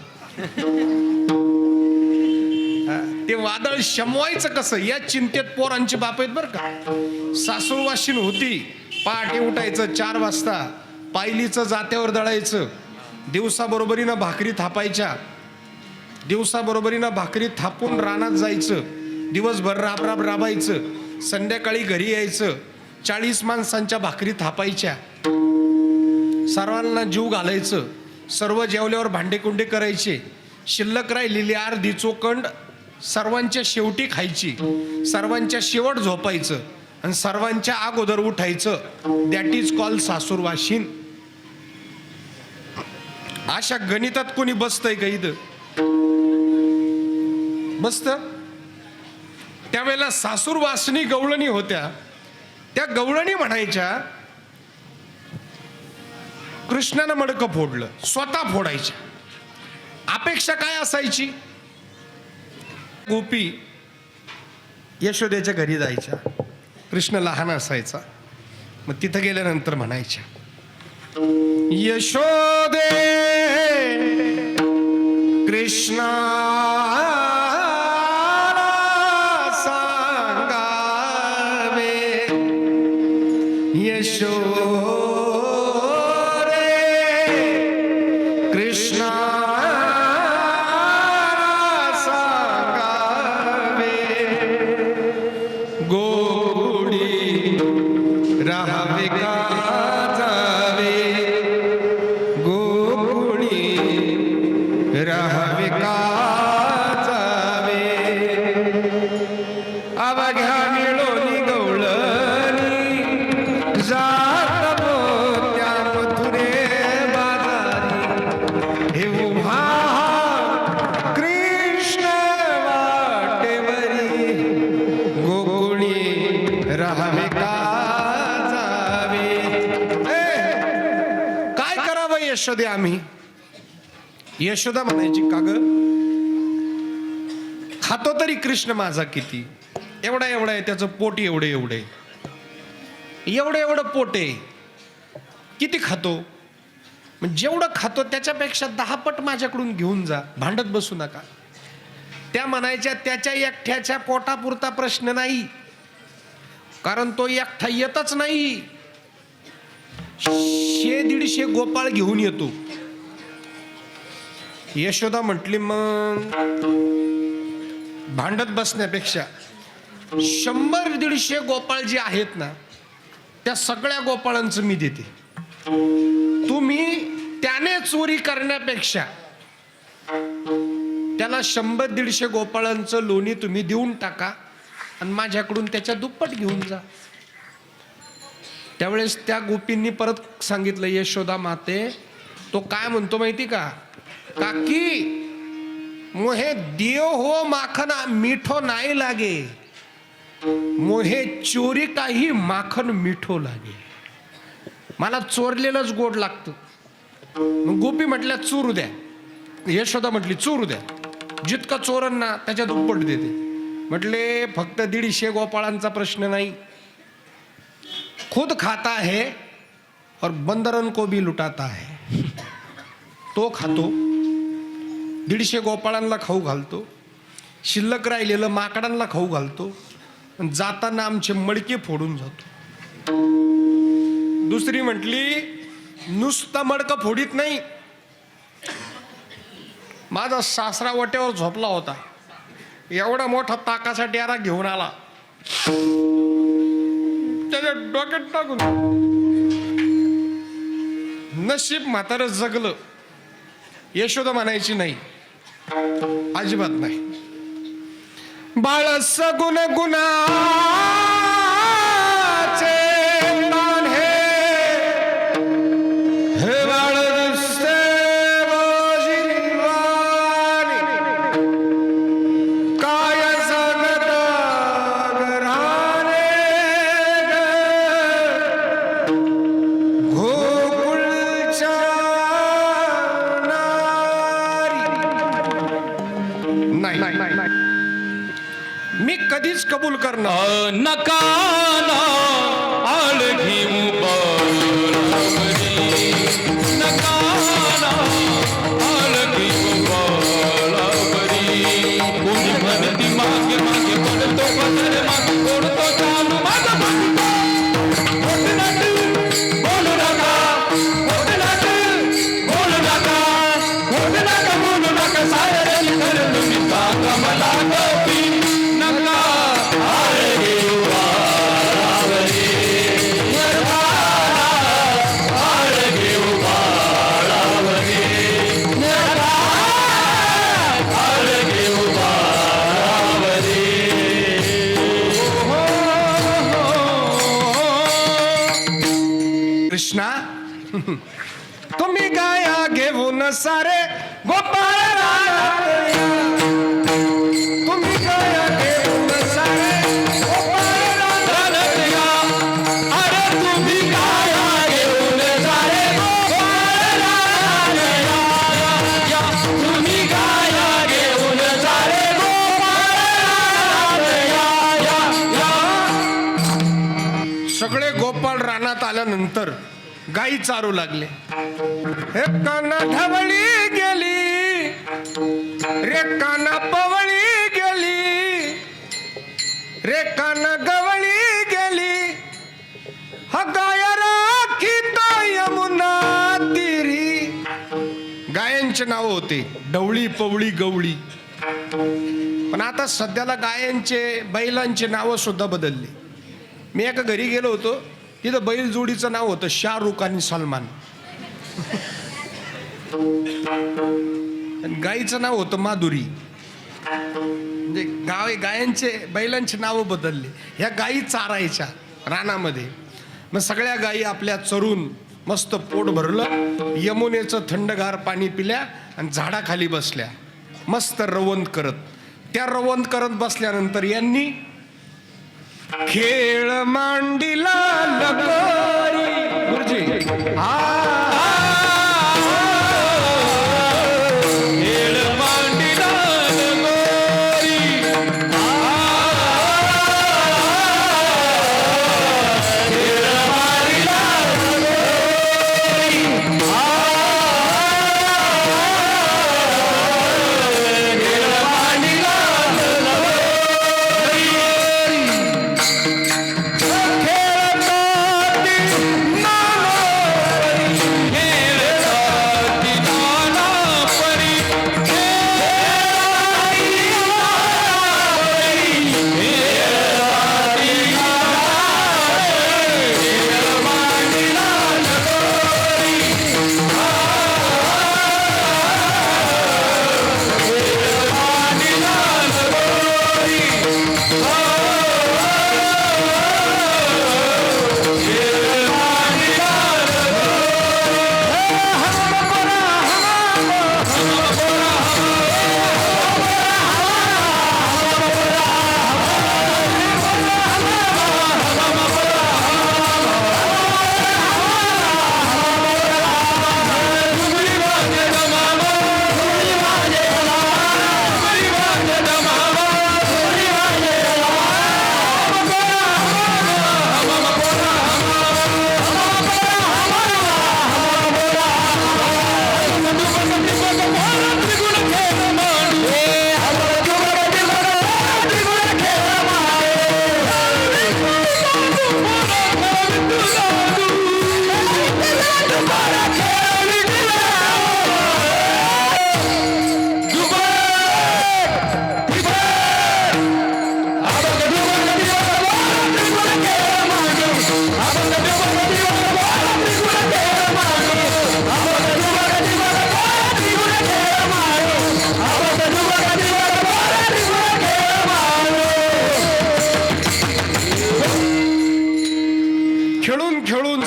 Speaker 5: ते वादळ शमवायचं कसं या चिंतेत पोरांचे बाप आहेत बरं का. सासूरवाशीन होती, पहाटे उठायचं 4 वाजता, पायलीचं जात्यावर दळायचं, दिवसाबरोबरीनं भाकरी थापायच्या, दिवसाबरोबरीनं भाकरी थापून रानात जायचं, दिवसभर राब राबायचं, संध्याकाळी घरी यायचं, 40 माणसांच्या भाकरी थापायच्या, सर्वांना जीव घालायचं, सर्व जेवल्यावर भांडेकुंडे करायचे, शिल्लक राहिलेली अर्धी चोखंड सर्वांच्या शेवटी खायची, सर्वांच्या शेवट झोपायचं आणि सर्वांच्या अगोदर उठायचं. दॅट इज कॉल सासूरवाशीन. अशा गणितात कोणी बसतंय का इथं? बसत? त्यावेळेला सासूरवासनी गवळणी होत्या. त्या गवळणी म्हणायच्या, कृष्णानं मडकं फोडलं, स्वतः फोडायच्या. अपेक्षा काय असायची? गोपी यशोदेच्या घरी जायच्या. कृष्ण लहान असायचा. मग तिथं गेल्यानंतर म्हणायच्या, यशोदे कृष्णा सांगावे, यशोदे कृष्णा सांगावे, गोकुळी राहावे का जावे, गोकुळी राहावे का जावे, अवघ्या मिळोनी गवळणी जात त्या मथुरे बाजारी, हे उभा कृष्ण वाटेवरी, गोकुळी राहावे का जावे. काय करावं यशोदे आम्ही? यशोदा म्हणायची, का ग खातो तरी कृष्ण माझा किती? एवढा एवढा आहे त्याचं पोट, एवढे एवढे एवढं एवढं पोट आहे. किती खातो? म्हणजे जेवढं खातो त्याच्यापेक्षा 10 पट माझ्याकडून घेऊन जा, भांडत बसू नका. त्या म्हणायच्या, त्याच्या एकट्याच्या पोटापुरता प्रश्न नाही, कारण तो एकटा येतच नाही, 100-150 गोपाळ घेऊन येतो. यशोदा म्हटली, मग भांडत बसण्यापेक्षा 100-150 गोपाळ जे आहेत ना, त्या सगळ्या गोपाळांचं मी देते. तुम्ही त्याने चोरी करण्यापेक्षा त्याला 100-150 गोपाळांचं लोणी तुम्ही देऊन टाका आणि माझ्याकडून त्याच्या दुप्पट घेऊन जा. त्यावेळेस त्या गोपींनी परत सांगितलं, यशोदा माते, तो काय म्हणतो माहिती का? काकी मोहे दियो हो माखना मीठो नाही लागे, मोहे चोरी काही माखन मिठो लागे. मला चोरलेलंच गोड लागतं. मग गोपी म्हटल्या, चोरू द्या. यशोदा म्हटली, चोरू द्या, जितका चोरन ना त्याच्या दुप्पट देते. म्हटले, फक्त 150 गोपाळांचा प्रश्न नाही, खुद खाता है और बंदरन को भी लुटाता है. तो खातो, 150 गोपाळांना खाऊ घालतो, शिल्लक राहिलेलं माकडांना खाऊ घालतो, जाताना आमचे मडके फोडून जातो. दुसरी म्हटली, नुसतं मडकं फोडीत नाही, माझा सासरा वट्यावर झोपला होता, एवढा मोठा ताकाचा डेरा घेऊन आला, त्याच्या डोक्यात टाकून नशीब म्हातारं जगलं. यशोदा म्हणायची, नाही, अजिबात नाही. बाळ सगुण गुणाचे ताण हे बाळ दिसते बोजिरवाणी, काय सांगता घराने गोकुळच्या नारी. नाही, मी कधीच कबूल करणार.
Speaker 4: नकाना आळ घेऊ बाळावरी, नकाना आळ घेऊ बाळावरी. कोणी म्हणती मागे मागे पडतो पदर, मागे पडतो चालू माझा म्हणतो. बोलू नका, बोलू नका, बोलू नका, बोलू नका, बोलू नका, सायरन करून मी सांगा मला गोपी, नका आळ घेऊ बाळावरी.
Speaker 5: तुम्ही गाया घेऊन सारे गोपाळ रानात या. तुम्ही गाया घेऊन सारे गोपाळ रानात या.
Speaker 4: अरे तुम्ही गाया घेऊन सारे गोपाळ रानात या. तुम्ही गाया घेऊन सारे गोपाळ रानात या.
Speaker 5: सगळे गोपाळ रानात आल्यानंतर गाई चारू लागले. हे काना ढवळी गेली रे काना पवळी गेली रे काना गवळी गेली. हा गाय राखीत यमुना तीरी. गायांचे नाव होते ढवळी पवळी गवळी. पण आता सध्याला गायांचे बैलांचे नाव सुद्धा बदलले. मी एका घरी गेलो होतो, तिथं बैल जोडीचं नाव होतं शाहरुख आणि सलमान. आणि गाईचं नाव होतं माधुरी. म्हणजे गायांचे बैलांचे नाव बदलले. ह्या गायी चारायच्या रानामध्ये. मग सगळ्या गायी आपल्या चरून मस्त पोट भरलं, यमुनेचं थंडगार पाणी पिल्या आणि झाडाखाली बसल्या मस्त रवंत करत. त्या रवंत करत बसल्यानंतर यांनी खेळ मांडिला लगोरी. गुरुजी
Speaker 4: खेळ मांडिला लगोरी. खेळ मांडिला लगोरी. खेळ मांडिला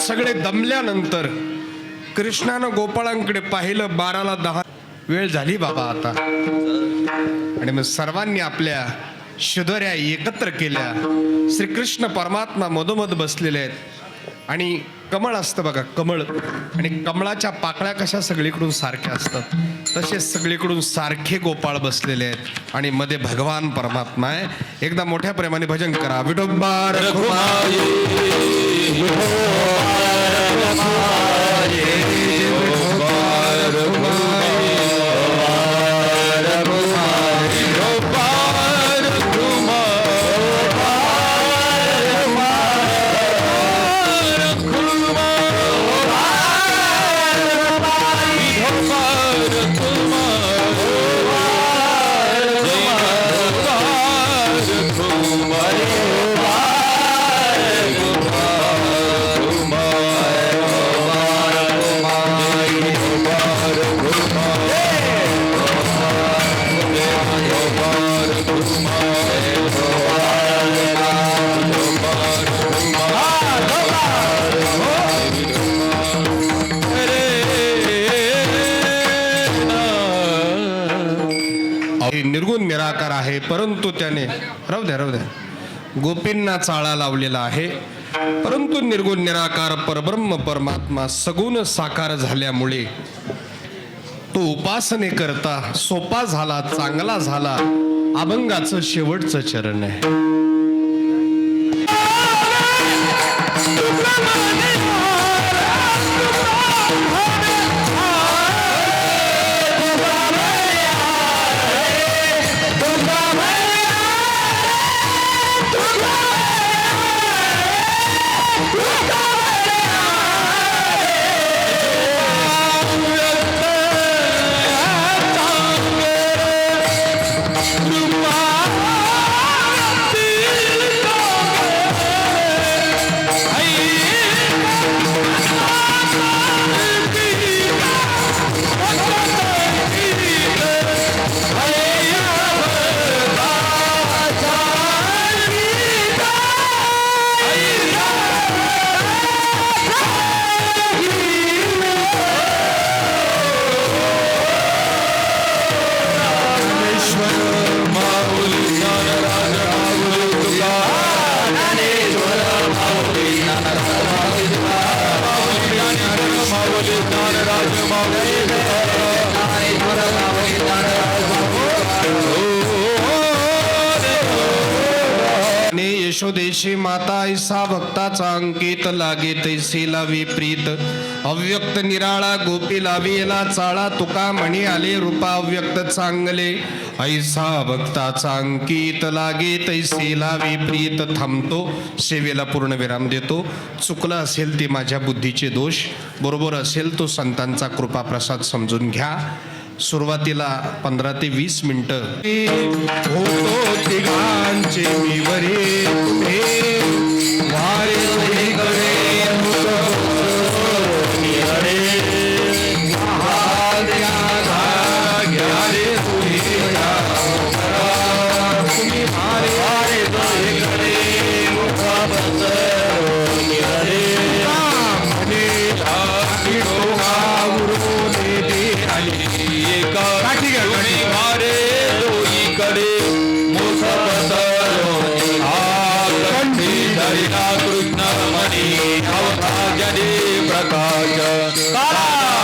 Speaker 5: सगळे दमल्यानंतर कृष्णानं गोपाळांकडे पाहिलं. 12:10 वेळ झाली बाबा आता. आणि मग सर्वांनी आपल्या शिदोऱ्या एकत्र केल्या. श्रीकृष्ण परमात्मा मधोमध बसलेले आहेत आणि कमळ असतं बघा, कमळ. आणि कमळाच्या पाकळ्या कशा सगळीकडून सारख्या असतात, तसे सगळीकडून सारखे गोपाळ बसलेले आहेत आणि मध्ये भगवान परमात्मा आहे. एकदा मोठ्या प्रेमाने भजन करा. विठोबा रखुमाई, निर्गुण निराकार आहे, परंतु त्याने राहू द्या गोपींना चाळा लावलेला आहे, परंतु निर्गुण निराकार परब्रह्म परमात्मा सगुण साकार झाल्यामुळे तो उपासनेकरता सोपा झाला, चांगला झाला. अभंगाचं शेवटचं चरण आहे. यशोदेशी माता ऐसा भक्ताचा अंकित लागे तैसी लावी प्रीत. अव्यक्त निराळा गोपी लाविला चाळा, तुका म्हणी आले रूपा अव्यक्त चांगले. ऐसा भक्ताचा अंकित लागे तैसी लावी प्रीत. थांबतो, सेवेला पूर्ण विराम देतो. चुकलं असेल ते माझ्या बुद्धीचे दोष, बरोबर असेल तो संतांचा कृपा प्रसाद समजून घ्या. सुरुवातीला 15 ते 20 मिनिटं होतो तिघांचे मी वरे तुम्ही वारे तुझे करे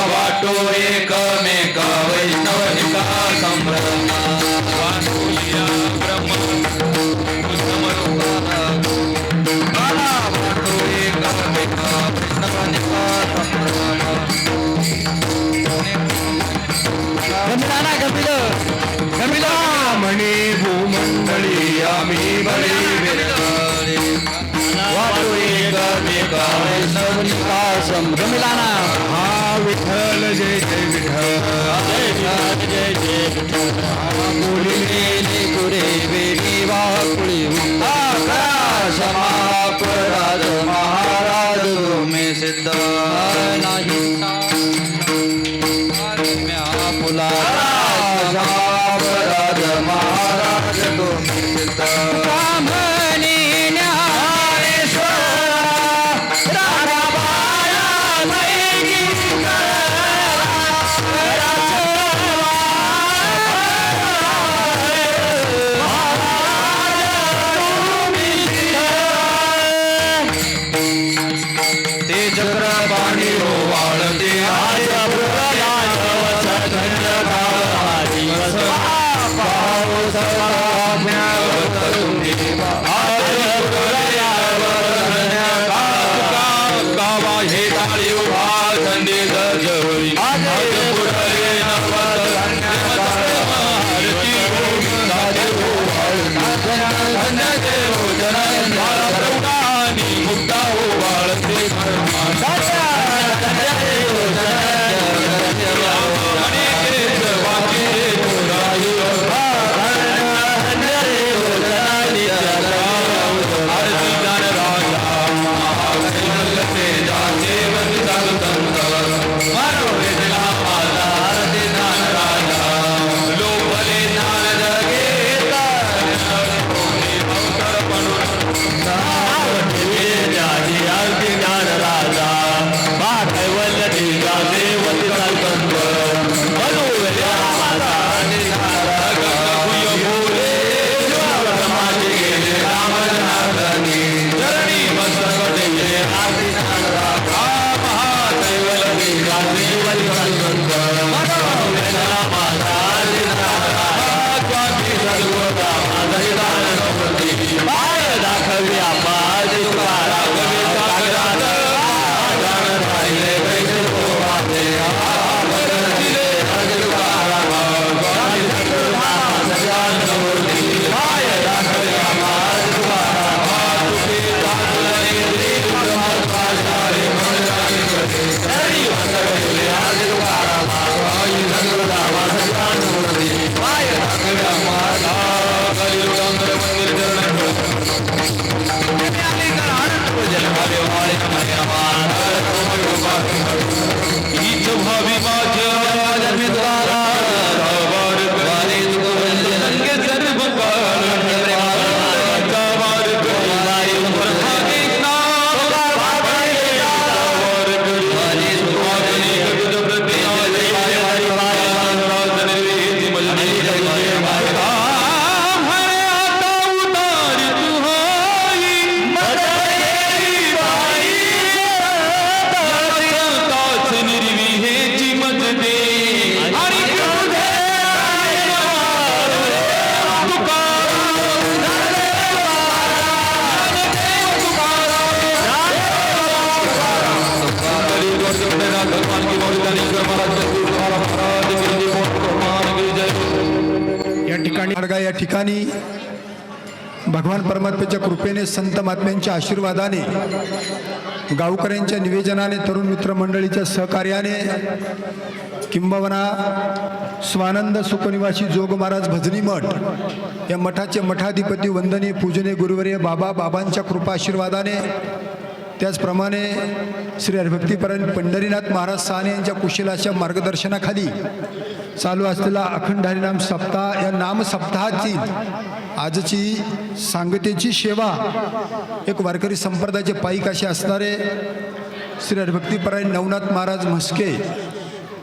Speaker 4: वाटो एकमेक वैष्णवनिका संभ्रमा वाटोलिया ब्रह्म वाटो एकमेक वैष्णवनिका संभ्रमा म्हणे भूमंडळी आम्ही बळी वाटो एकमेक वैष्णवनिका संभ्रमिलाना. विठ्ठल जय जय विठ्ठल जय जय विठ्ठल. मुलीने पुरे वेणी वाकुळी समापराध महाराज तुम्ही सिद्ध नाही फुला समापराध महाराज तुम्ही सिद्ध. चक्रपाणी हो वाळते
Speaker 6: या ठिकाणी भगवान परमात्म्याच्या कृपेने संत महात्म्यांच्या आशीर्वादाने गावकऱ्यांच्या निवेदनाने तरुण मित्र मंडळीच्या सहकार्याने किंबहुना स्वानंद सुखनिवासी जोग महाराज भजनी मठ या मठाचे मठाधिपती वंदनीय पूजनीय गुरुवर्य बाबांच्या कृपा आशीर्वादाने त्याचप्रमाणे श्री हरिभक्तीपरायण पंढरीनाथ महाराज साने यांच्या कुशल अशा मार्गदर्शनाखाली चालू असलेला अखंड हरिनाम सप्ताह या नाम सप्ताहाची आजची सांगतेची सेवा एक वारकरी संप्रदायाचे पायी कसे असणारे श्री हरिभक्तीपरायण नवनाथ महाराज म्हस्के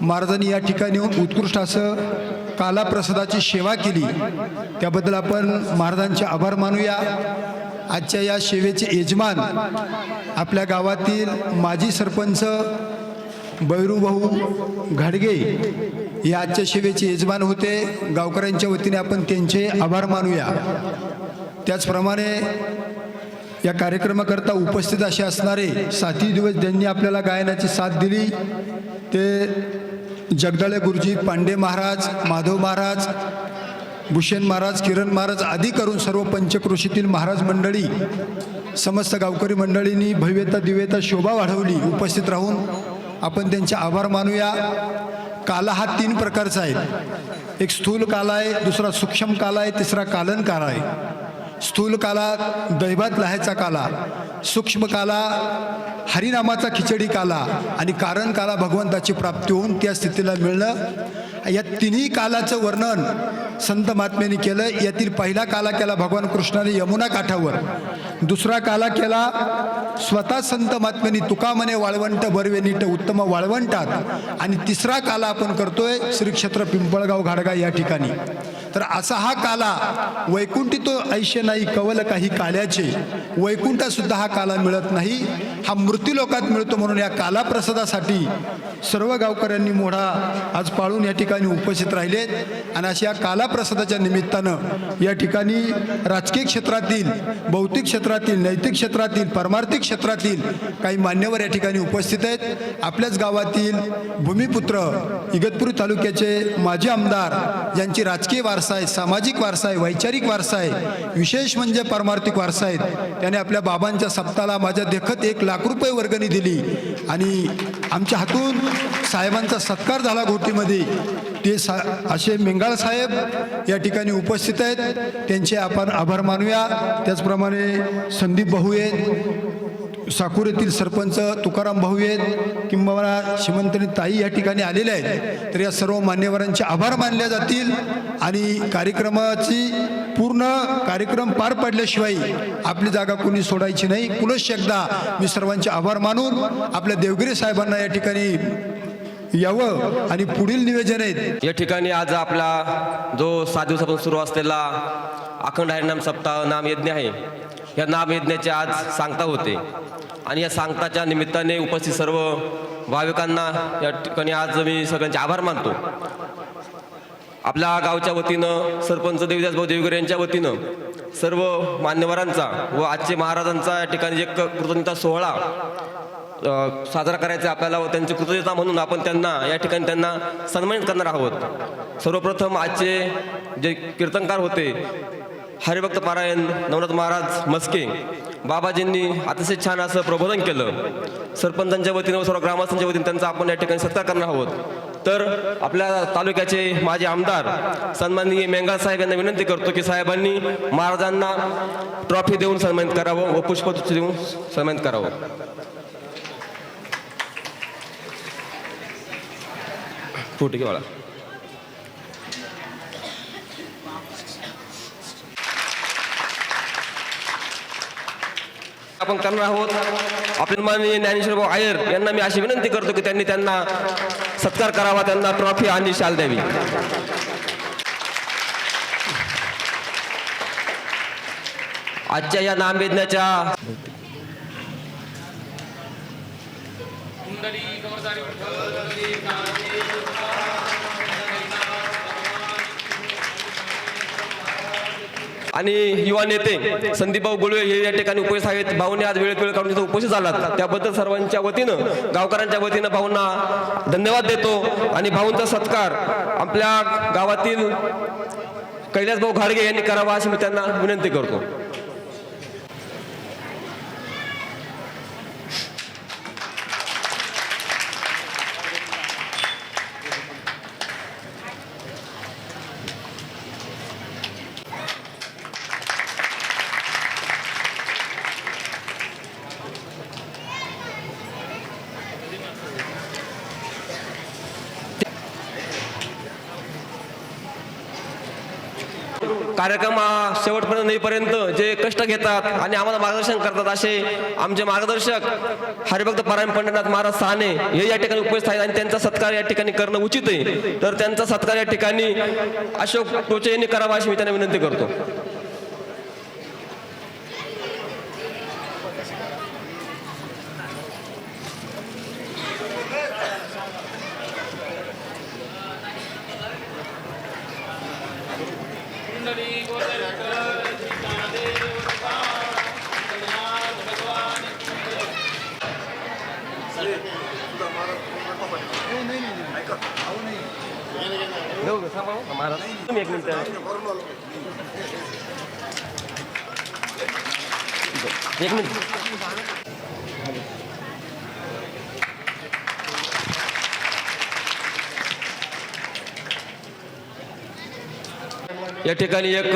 Speaker 6: महाराजांनी या ठिकाणी येऊन उत्कृष्ट असं कालाप्रसादाची सेवा केली। त्याबद्दल आपण महाराजांचे आभार मानूया। आजच्या या सेवेचे यजमान आपल्या गावातील माजी सरपंच बैरूभाऊ घाडगे हे आजच्या सेवेचे यजमान होते। गावकऱ्यांच्या वतीने आपण त्यांचे आभार मानूया। त्याचप्रमाणे या कार्यक्रमाकरता उपस्थित असे असणारे 7 दिवस ज्यांनी आपल्याला गायनाची साथ दिली ते जगदाळे गुरुजी, पांडे महाराज, माधव महाराज, भूषण महाराज, किरण महाराज आदी करून सर्व पंचक्रोशीतील महाराज मंडळी समस्त गावकरी मंडळींनी भव्यता दिव्यता शोभा वाढवली। उपस्थित राहून आपण त्यांचे आभार मानूया। काला हा 3 प्रकारचा आहे। एक स्थूल काला आहे, दुसरा सूक्ष्म काला आहे, तिसरा कालन काला आहे। स्थूल काला दैवात लहायचा काला, सूक्ष्म काला हरिनामाचा खिचडी काला आणि कारण काला भगवंताची प्राप्ती होऊन त्या स्थितीला मिळणं। या तिन्ही कालाचं वर्णन संत महात्म्यांनी केलं। यातील पहिला काला केला भगवान कृष्णाने यमुना काठावर, दुसरा काला केला स्वतः संत महात्म्यांनी तुका म्हणे वाळवंट बरवे नीट उत्तम वाळवंटात, आणि तिसरा काला आपण करतोय श्री क्षेत्र पिंपळगाव घाडगा या ठिकाणी। तर असा हा काला वैकुंठी तो ऐशे नाही कवल काही काल्याचे, वैकुंठात सुद्धा हा काला मिळत नाही, हा मृत्यूलोकात मिळतो। म्हणून या काला प्रसादासाठी सर्व गावकऱ्यांनी मोठा आज पाळून या ठिकाणी उपस्थित राहिलेत। आणि अशा काला प्रसादाच्या निमित्तानं या ठिकाणी राजकीय क्षेत्रातील, भौतिक क्षेत्रातील, नैतिक क्षेत्रातील, परमार्थिक क्षेत्रातील काही मान्यवर या ठिकाणी उपस्थित आहेत। आपल्याच गावातील भूमिपुत्र इगतपुरी तालुक्याचे माजी आमदार ज्यांची राजकीय वारसा आहे, सामाजिक वारसा आहे, वैचारिक वारसा आहे, विशेष म्हणजे परमार्थिक वारसा आहेत, त्याने आपल्या बाबांच्या सप्ताहाला माझ्या देखत 1 लाख रुपये वर्गणी दिली आणि आमच्या हातून साहेबांचा सत्कार झाला घोटीमध्ये। ते असे मेंगाळ साहेब या ठिकाणी उपस्थित आहेत, त्यांचे आपण आभार मानूया। त्याचप्रमाणे संदीप भाऊ आहेत, साकूर येथील सरपंच तुकाराम भाऊ आहेत, किंबहुना श्रीमंतनी ताई या ठिकाणी आलेल्या आहेत। तर या सर्व मान्यवरांचे आभार मानले जातील आणि पूर्ण कार्यक्रम पार पडल्याशिवाय आपली जागा कोणी सोडायची नाही। पुनश्च एकदा मी सर्वांचे आभार मानून आपल्या देवगिरी साहेबांना या ठिकाणी यावं आणि पुढील नियोजन आहेत।
Speaker 7: या ठिकाणी आज आपला जो 7 दिवसापासून सुरू असलेला अखंड हरिनाम सप्ताह नाम यज्ञ आहे, या नाम यज्ञाचे आज सांगता होते आणि या सांगताच्या निमित्ताने उपस्थित सर्व भाविकांना या ठिकाणी आज मी सगळ्यांचे आभार मानतो। आपल्या गावच्या वतीनं सरपंच देवीदास भाऊ देवगिरे यांच्या वतीनं सर्व मान्यवरांचा व आजचे महाराजांचा या ठिकाणी एक कृतज्ञता सोहळा साजरा करायचा आपल्याला व त्यांची कृतज्ञता म्हणून आपण त्यांना सन्मानित करणार आहोत। सर्वप्रथम आजचे जे कीर्तनकार होते हरिभक्त पारायण नवनाथ महाराज म्हस्के बाबाजींनी अतिशय छान असं प्रबोधन केलं। सरपंचांच्या वतीनं व सर्व ग्रामस्थांच्या वतीनं त्यांचा आपण या ठिकाणी सत्कार करणार आहोत। तर आपल्या तालुक्याचे माजी आमदार सन्माननीय मेंगाळ साहेब यांना विनंती करतो की साहेबांनी महाराजांना ट्रॉफी देऊन सन्मानित करावं व पुष्पगुच्छ देऊन सन्मानित करावं। फोटो घे बाळा. आपण करणार आहोत आपले माननीय ज्ञानेश्वर भाऊ आयर यांना मी अशी विनंती करतो की त्यांनी त्यांना सत्कार करावा, त्यांना ट्रॉफी आणि शाल द्यावी. आजच्या या नामवेदण्याच्या आणि युवा नेते संदीपभाऊ गुळवे हे या ठिकाणी उपस्थित आहेत. भाऊने आज वेळ काढून तिथे उपस्थित झालात त्याबद्दल सर्वांच्या वतीनं, गावकऱ्यांच्या वतीनं भाऊंना धन्यवाद देतो. आणि भाऊंचा सत्कार आपल्या गावातील कैलासभाऊ घाडगे यांनी करावा अशी मी त्यांना विनंती करतो. कार्यक्रम शेवटपर्यंत येईपर्यंत जे कष्ट घेतात आणि आम्हाला मार्गदर्शन करतात असे आमचे मार्गदर्शक हरिभक्त पारायण पंढरीनाथ महाराज साने हे या ठिकाणी उपस्थित आहेत आणि त्यांचा सत्कार या ठिकाणी करणं उचित आहे. तर त्यांचा सत्कार या ठिकाणी अशोक टोचे यांनी करावा अशी मी त्यांना विनंती करतो. महाराज तुम्ही एक मिनिट एक मिनिट या ठिकाणी एक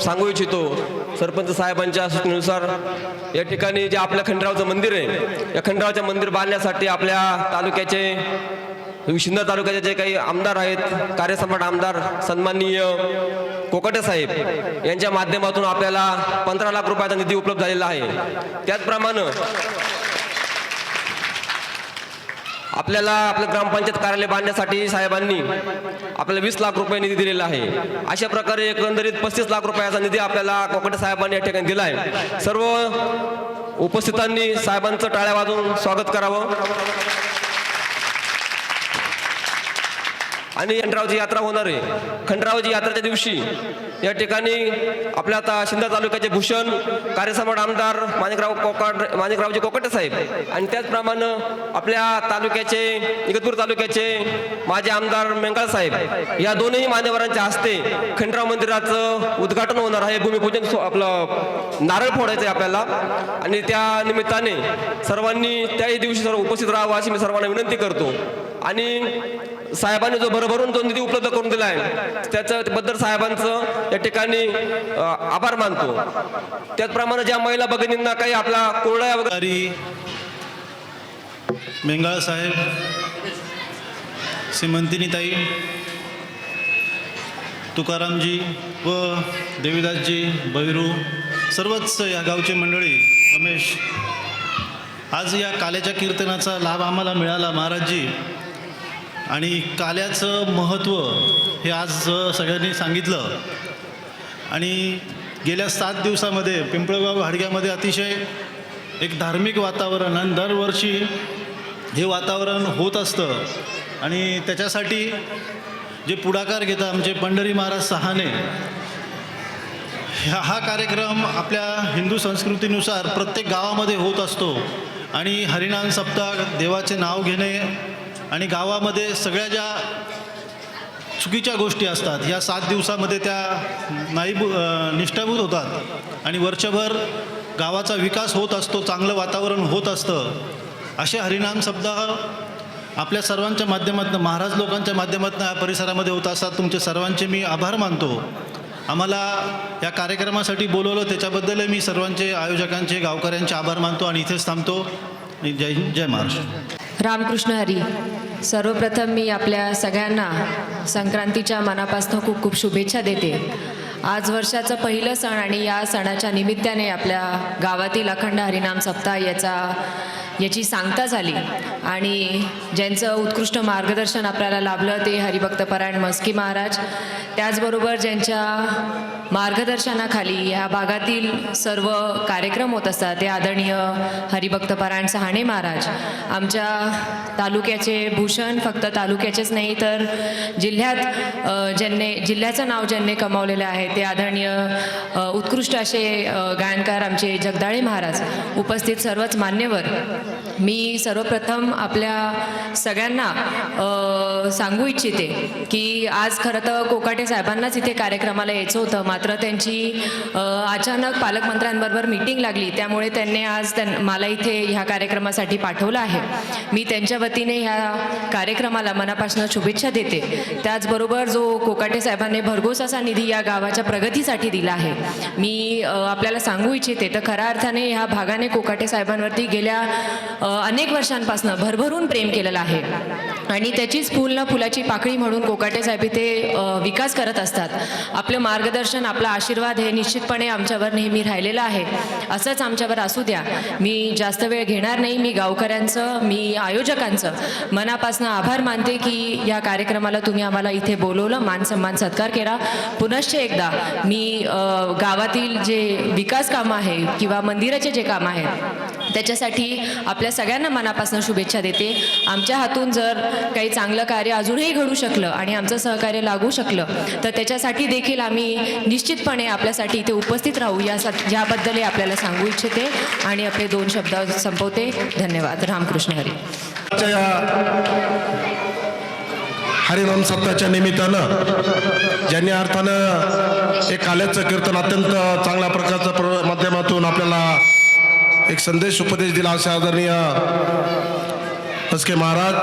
Speaker 7: सांगू इच्छितो. सरपंच साहेबांच्या सूचनेनुसार या ठिकाणी जे आपल्या खंडरावचं मंदिर आहे या खंडरावच्या मंदिर बांधण्यासाठी आपल्या तालुक्याचे शिन्नर तालुक्याचे जे काही आमदार आहेत, कार्यसम्राट आमदार सन्माननीय कोकटे साहेब यांच्या माध्यमातून आपल्याला 15 लाख रुपयाचा निधी उपलब्ध झालेला आहे. त्याचप्रमाणे आपल्याला आपलं ग्रामपंचायत कार्यालय बांधण्यासाठी साहेबांनी आपल्याला 20 लाख रुपये निधी दिलेला आहे. अशा प्रकारे एकंदरीत 35 लाख रुपयाचा निधी आपल्याला कोकटे साहेबांनी या ठिकाणी दिला आहे. सर्व उपस्थितांनी साहेबांचं टाळ्या वाजवून स्वागत करावं. आणि खंडरावची यात्रा होणार आहे. खंडरावची यात्रेच्या दिवशी या ठिकाणी आपल्या आता शिंदे तालुक्याचे भूषण कार्यसम्राट आमदार माणिकरावजी कोकटे साहेब आणि त्याचप्रमाणे आपल्या तालुक्याचे इगतपूर तालुक्याचे माजी आमदार मेंगाळ साहेब या दोनही मान्यवरांच्या हस्ते खंडराव मंदिराचं उद्घाटन होणार आहे. भूमिपूजन आपलं नारळ फोडायचं आहे आपल्याला आणि त्या निमित्ताने सर्वांनी त्याही दिवशी सर्व उपस्थित राहावं अशी मी सर्वांना विनंती करतो. आणि साहेबांनी जो भरभरून जो निधी उपलब्ध करून दिला आहे त्याच्याबद्दल साहेबांचं या ठिकाणी आभार मानतो. त्याचप्रमाणे ज्या महिला भगिनींना काही आपला कोरड्या वगैरे
Speaker 8: मेंगाळ साहेब, श्रीमंतिनीताई, तुकारामजी व देवीदासजी, भैरू सर्वच या गावची मंडळी, रमेश, आज या काल्याच्या कीर्तनाचा लाभ आम्हाला मिळाला महाराजजी. आणि काल्याचं महत्त्व हे आज सगळ्यांनी सांगितलं. आणि गेल्या 7 दिवसामध्ये पिंपळगाव घाडग्यामध्ये अतिशय एक धार्मिक वातावरण आणि दरवर्षी हे वातावरण होत असतं. आणि त्याच्यासाठी जे पुढाकार घेतात आमचे पंढरी महाराज सहाने, हा कार्यक्रम आपल्या हिंदू संस्कृतीनुसार प्रत्येक गावामध्ये होत असतो. आणि हरिनाम सप्ताह, देवाचे नाव घेणे आणि गावामध्ये सगळ्या ज्या चुकीच्या गोष्टी असतात ह्या 7 दिवसामध्ये त्या निष्ठाभूत होतात आणि वर्षभर गावाचा विकास होत असतो, चांगलं वातावरण होत असतं. असे हरिनाम सप्ताह आपल्या सर्वांच्या माध्यमातून, महाराज लोकांच्या माध्यमातून या परिसरामध्ये होत असतात. तुमचे सर्वांचे मी आभार मानतो. आम्हाला या कार्यक्रमासाठी बोलवलं त्याच्याबद्दल मी सर्वांचे, आयोजकांचे, गावकऱ्यांचे आभार मानतो आणि इथेच थांबतो. जय हिंद, जय महाराष्ट्र.
Speaker 9: रामकृष्ण हरी. सर्वप्रथम मी आपल्या सगळ्यांना संक्रांतीच्या मनापासून खूप खूप शुभेच्छा देते. आज वर्षाचं पहिलं सण आणि या सणाच्या निमित्ताने आपल्या गावातील अखंड हरिनाम सप्ताह याची सांगता झाली आणि ज्यांचं उत्कृष्ट मार्गदर्शन आपल्याला लाभलं ते हरिभक्तपरायण मस्की महाराज, त्याचबरोबर ज्यांच्या मार्गदर्शनाखाली ह्या भागातील सर्व कार्यक्रम होत असतात ते आदरणीय हरिभक्तपरायण सहाणे महाराज, आमच्या तालुक्याचे भूषण, फक्त तालुक्याचेच नाही तर जिल्ह्याचं नाव ज्यांनी कमावलेलं आहे ते आदरणीय उत्कृष्ट असे गायनकार आमचे जगदाळे महाराज, उपस्थित सर्वच मान्यवर, मी सर्वप्रथम आपल्या सगळ्यांना सांगू इच्छिते की आज खरं तर कोकाटे साहेबांनाच इथे कार्यक्रमाला यायचं होतं, मात्र त्यांची अचानक पालकमंत्र्यांबरोबर मीटिंग लागली, त्यामुळे त्यांनी आज मला इथे ह्या कार्यक्रमासाठी पाठवलं आहे. मी त्यांच्या वतीने ह्या कार्यक्रमाला मनापासून शुभेच्छा देते. त्याचबरोबर जो कोकाटे साहेबांनी भरघोस असा निधी या गावाच्या प्रगतीसाठी दिला आहे, मी आपल्याला सांगू इच्छिते तर खऱ्या अर्थाने ह्या भागाने कोकाटे साहेबांवरती गेल्या अनेक वर्षांपासून भरभरून प्रेम केलेलं आहे आणि त्याचीच फुल ना फुलाची पाकळी म्हणून कोकाटे साहेब इथे विकास करत असतात. आपलं मार्गदर्शन, आपला आशीर्वाद हे निश्चितपणे आमच्यावर नेहमी राहिलेलं आहे, असंच आमच्यावर असू द्या. मी जास्त वेळ घेणार नाही. मी गावकऱ्यांचं, मी आयोजकांचं मनापासून आभार मानते की या कार्यक्रमाला तुम्ही आम्हाला इथे बोलवलं, मान सन्मान सत्कार केला. पुनश्च एकदा मी गावातील जे विकास कामं आहे किंवा मंदिराचे जे कामं आहेत त्याच्यासाठी आपल्या सगळ्यांना मनापासून शुभेच्छा देते. आमच्या हातून जर काही चांगलं कार्य अजूनही घडू शकलं आणि आमचं सहकार्य लागू शकलं तर त्याच्यासाठी देखील आम्ही निश्चितपणे आपल्यासाठी इथे उपस्थित राहू याबद्दलही आपल्याला सांगू इच्छिते आणि आपले 2 शब्द संपवते. धन्यवाद. रामकृष्ण हरी.
Speaker 10: हरिनाम सप्ताहाच्या निमित्तानं ज्यांनी अर्थानं एक काल्याचं कीर्तन अत्यंत चांगल्या प्रकारचं माध्यमातून आपल्याला एक संदेश उपदेश दिला असे आदरणीय मस्के महाराज,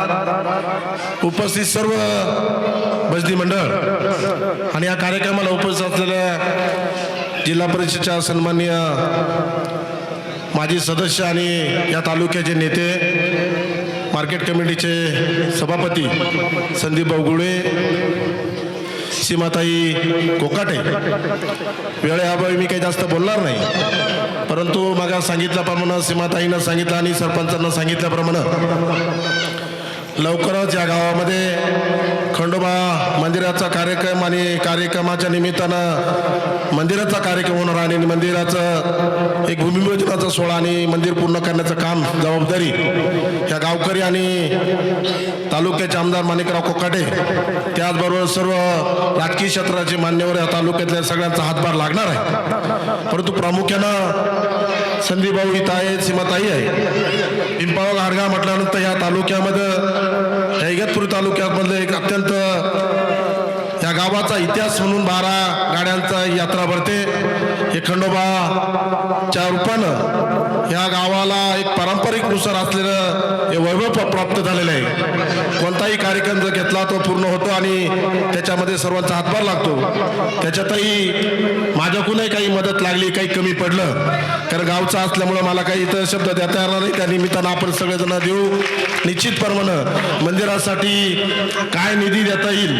Speaker 10: उपस्थित सर्व भजनी मंडळ आणि या कार्यक्रमाला उपस्थित असलेल्या जिल्हा परिषदेच्या सन्माननीय माजी सदस्य आणि या तालुक्याचे नेते, मार्केट कमिटीचे सभापती संदीप बावगुळे, सीमाताई कोकाटे, वेळेअभावी मी काही जास्त बोलणार नाही, परंतु मग सांगितल्याप्रमाणे सीमाताईनं सांगितलं आणि सरपंचांना सांगितल्याप्रमाणे लवकरच या गावामध्ये खंडोबा मंदिराचा कार्यक्रम आणि कार्यक्रमाच्या निमित्तानं मंदिराचा कार्यक्रम होणार आणि मंदिराचं एक भूमिपूजनाचा सोहळा आणि मंदिर पूर्ण करण्याचं काम जबाबदारी ह्या गावकरी आणि तालुक्याचे आमदार माणिकराव कोकाटे, त्याचबरोबर सर्व राजकीय क्षेत्राचे मान्यवर या तालुक्यातल्या सगळ्यांचा हातभार लागणार आहे. परंतु प्रामुख्यानं संदीप भाऊ इथं आहे, सीमाताई आहे. पिंपळगाव हाडगाव म्हटल्यानंतर या तालुक्यामध्ये इगतपुरी तालुक्यामधलं एक अत्यंत या गावाचा इतिहास म्हणून 12 गाड्यांचा यात्रा भरते. हे खंडोबाच्या रूपानं या गावाला एक पारंपरिकनुसार असलेलं हे वैभव प्राप्त झालेलं आहे. कोणताही कार्यक्रम जर घेतला तो पूर्ण होतो आणि त्याच्यामध्ये सर्वांचा हातभार लागतो. त्याच्यातही माझ्याकडूनही काही मदत लागली, काही कमी पडलं, कारण गावचं असल्यामुळं मला काही इतर शब्द देता येणार नाही. त्या निमित्तानं आपण सगळेजण देऊ. निश्चितप्रमाणे मंदिरासाठी काय निधी देता येईल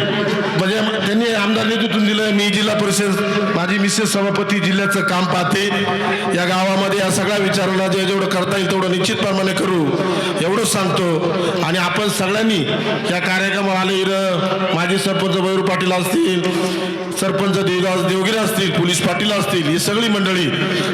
Speaker 10: म्हणजे त्यांनी आमदार निधीतून दिलं. मी जिल्हा परिषद माझी मिसेस सभापती जिल्ह्याचं काम पाहते. या गावामध्ये या सगळ्या विचारांना जेवढं करता येईल तेवढं निश्चितप्रमाणे करू एवढंच सांगतो. आणि आपण सगळ्यांनी या कार्यक्रमाला आले, माजी सरपंच वैरू पाटील असतील, सरपंच देवदास देवगिरे असतील, पोलीस पाटील असतील, ही सगळी मंडळी.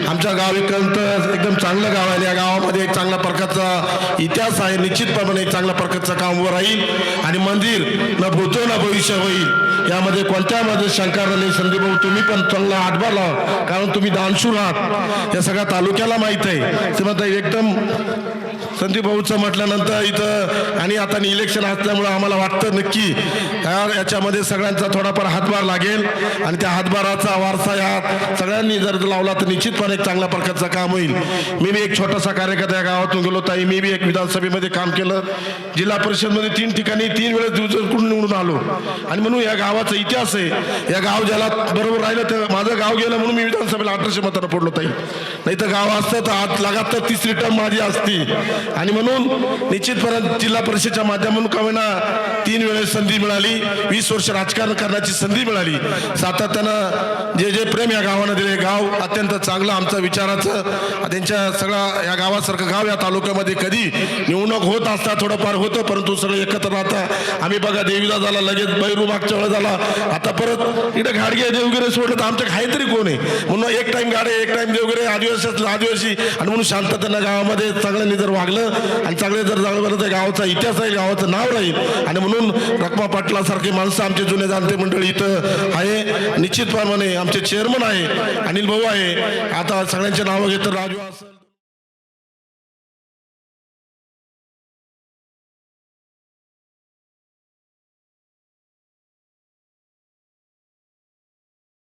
Speaker 10: आमच्या गाव एकदम चांगलं गाव आहे. या गावामध्ये एक चांगल्या प्रकारचा इतिहास आहे. निश्चितप्रमाणे एक चांगल्या प्रकारचं काम उभं राहील आणि मंदिर न भूतो न भविष्य होईल यामध्ये कोणत्यामध्ये शंका नाही. संदीप भाऊ तुम्ही पण चांगला हातभार लावा, कारण तुम्ही दानशूर आहात, या सगळ्या तालुक्याला माहीत आहे. ते एकदम संदीप भाऊचं म्हटल्यानंतर इथं आणि आता इलेक्शन असल्यामुळं आम्हाला वाटतं नक्की याच्यामध्ये सगळ्यांचा थोडाफार हातभार लागेल आणि त्या हातभाराचा वारसा या सगळ्यांनी जर लावला तर निश्चितपणे एक चांगल्या प्रकारचं काम होईल. मी एक छोटासा कार्यकर्ता या गावातून गेलो ताई. मी एक विधानसभेमध्ये काम केलं, जिल्हा परिषदमध्ये 3 ठिकाणी 3 वेळेस निवडून आलो आणि म्हणून या गावाचा इतिहास आहे. या गाव ज्याला बरोबर राहिलं तर माझं गाव गेलं म्हणून मी विधानसभेला 1800 मतांना पडलो ताई. नाही तर गाव असतं तर आज लगातार 3री टर्म माझी असती. आणि म्हणून निश्चितपणे जिल्हा परिषदेच्या माध्यमातून का होईना 3 वेळेस संधी मिळाली, 20 वर्ष राजकारण करण्याची संधी मिळाली. सातत्यानं जे प्रेम या गावानं दिले, गाव अत्यंत चांगलं आमचं विचाराचं, त्यांच्या सगळं या गावासारखं गाव या तालुक्यामध्ये कधी निवडणूक होत असता थोडंफार होतं, परंतु सगळं एकत्र राहता. आम्ही बघा देवीला झाला, लगेच बैरू मागच्या वेळेस झाला, आता परत इकडे घाडगे देवगिरे सोडलं तर आमच्या काहीतरी कोण आहे म्हणून एक टाइम गाडे एक टाइम देवगिरे, आदिवासी आणि म्हणून शांततेनं गावामध्ये चांगल्याने जर वागलं आणि चांगले जर जागलं तर गावाचा इतिहास राहील, गावाचं नाव राहील. आणि म्हणून रखमा पाटलासारखी माणसं आमचे जुने जाणते मंडळी इथं आहे. निश्चितप्रमाणे आमचे चेअरमन आहे, अनिल भाऊ आहे, आता सगळ्यांचे नावं घेतं, राजू असेल.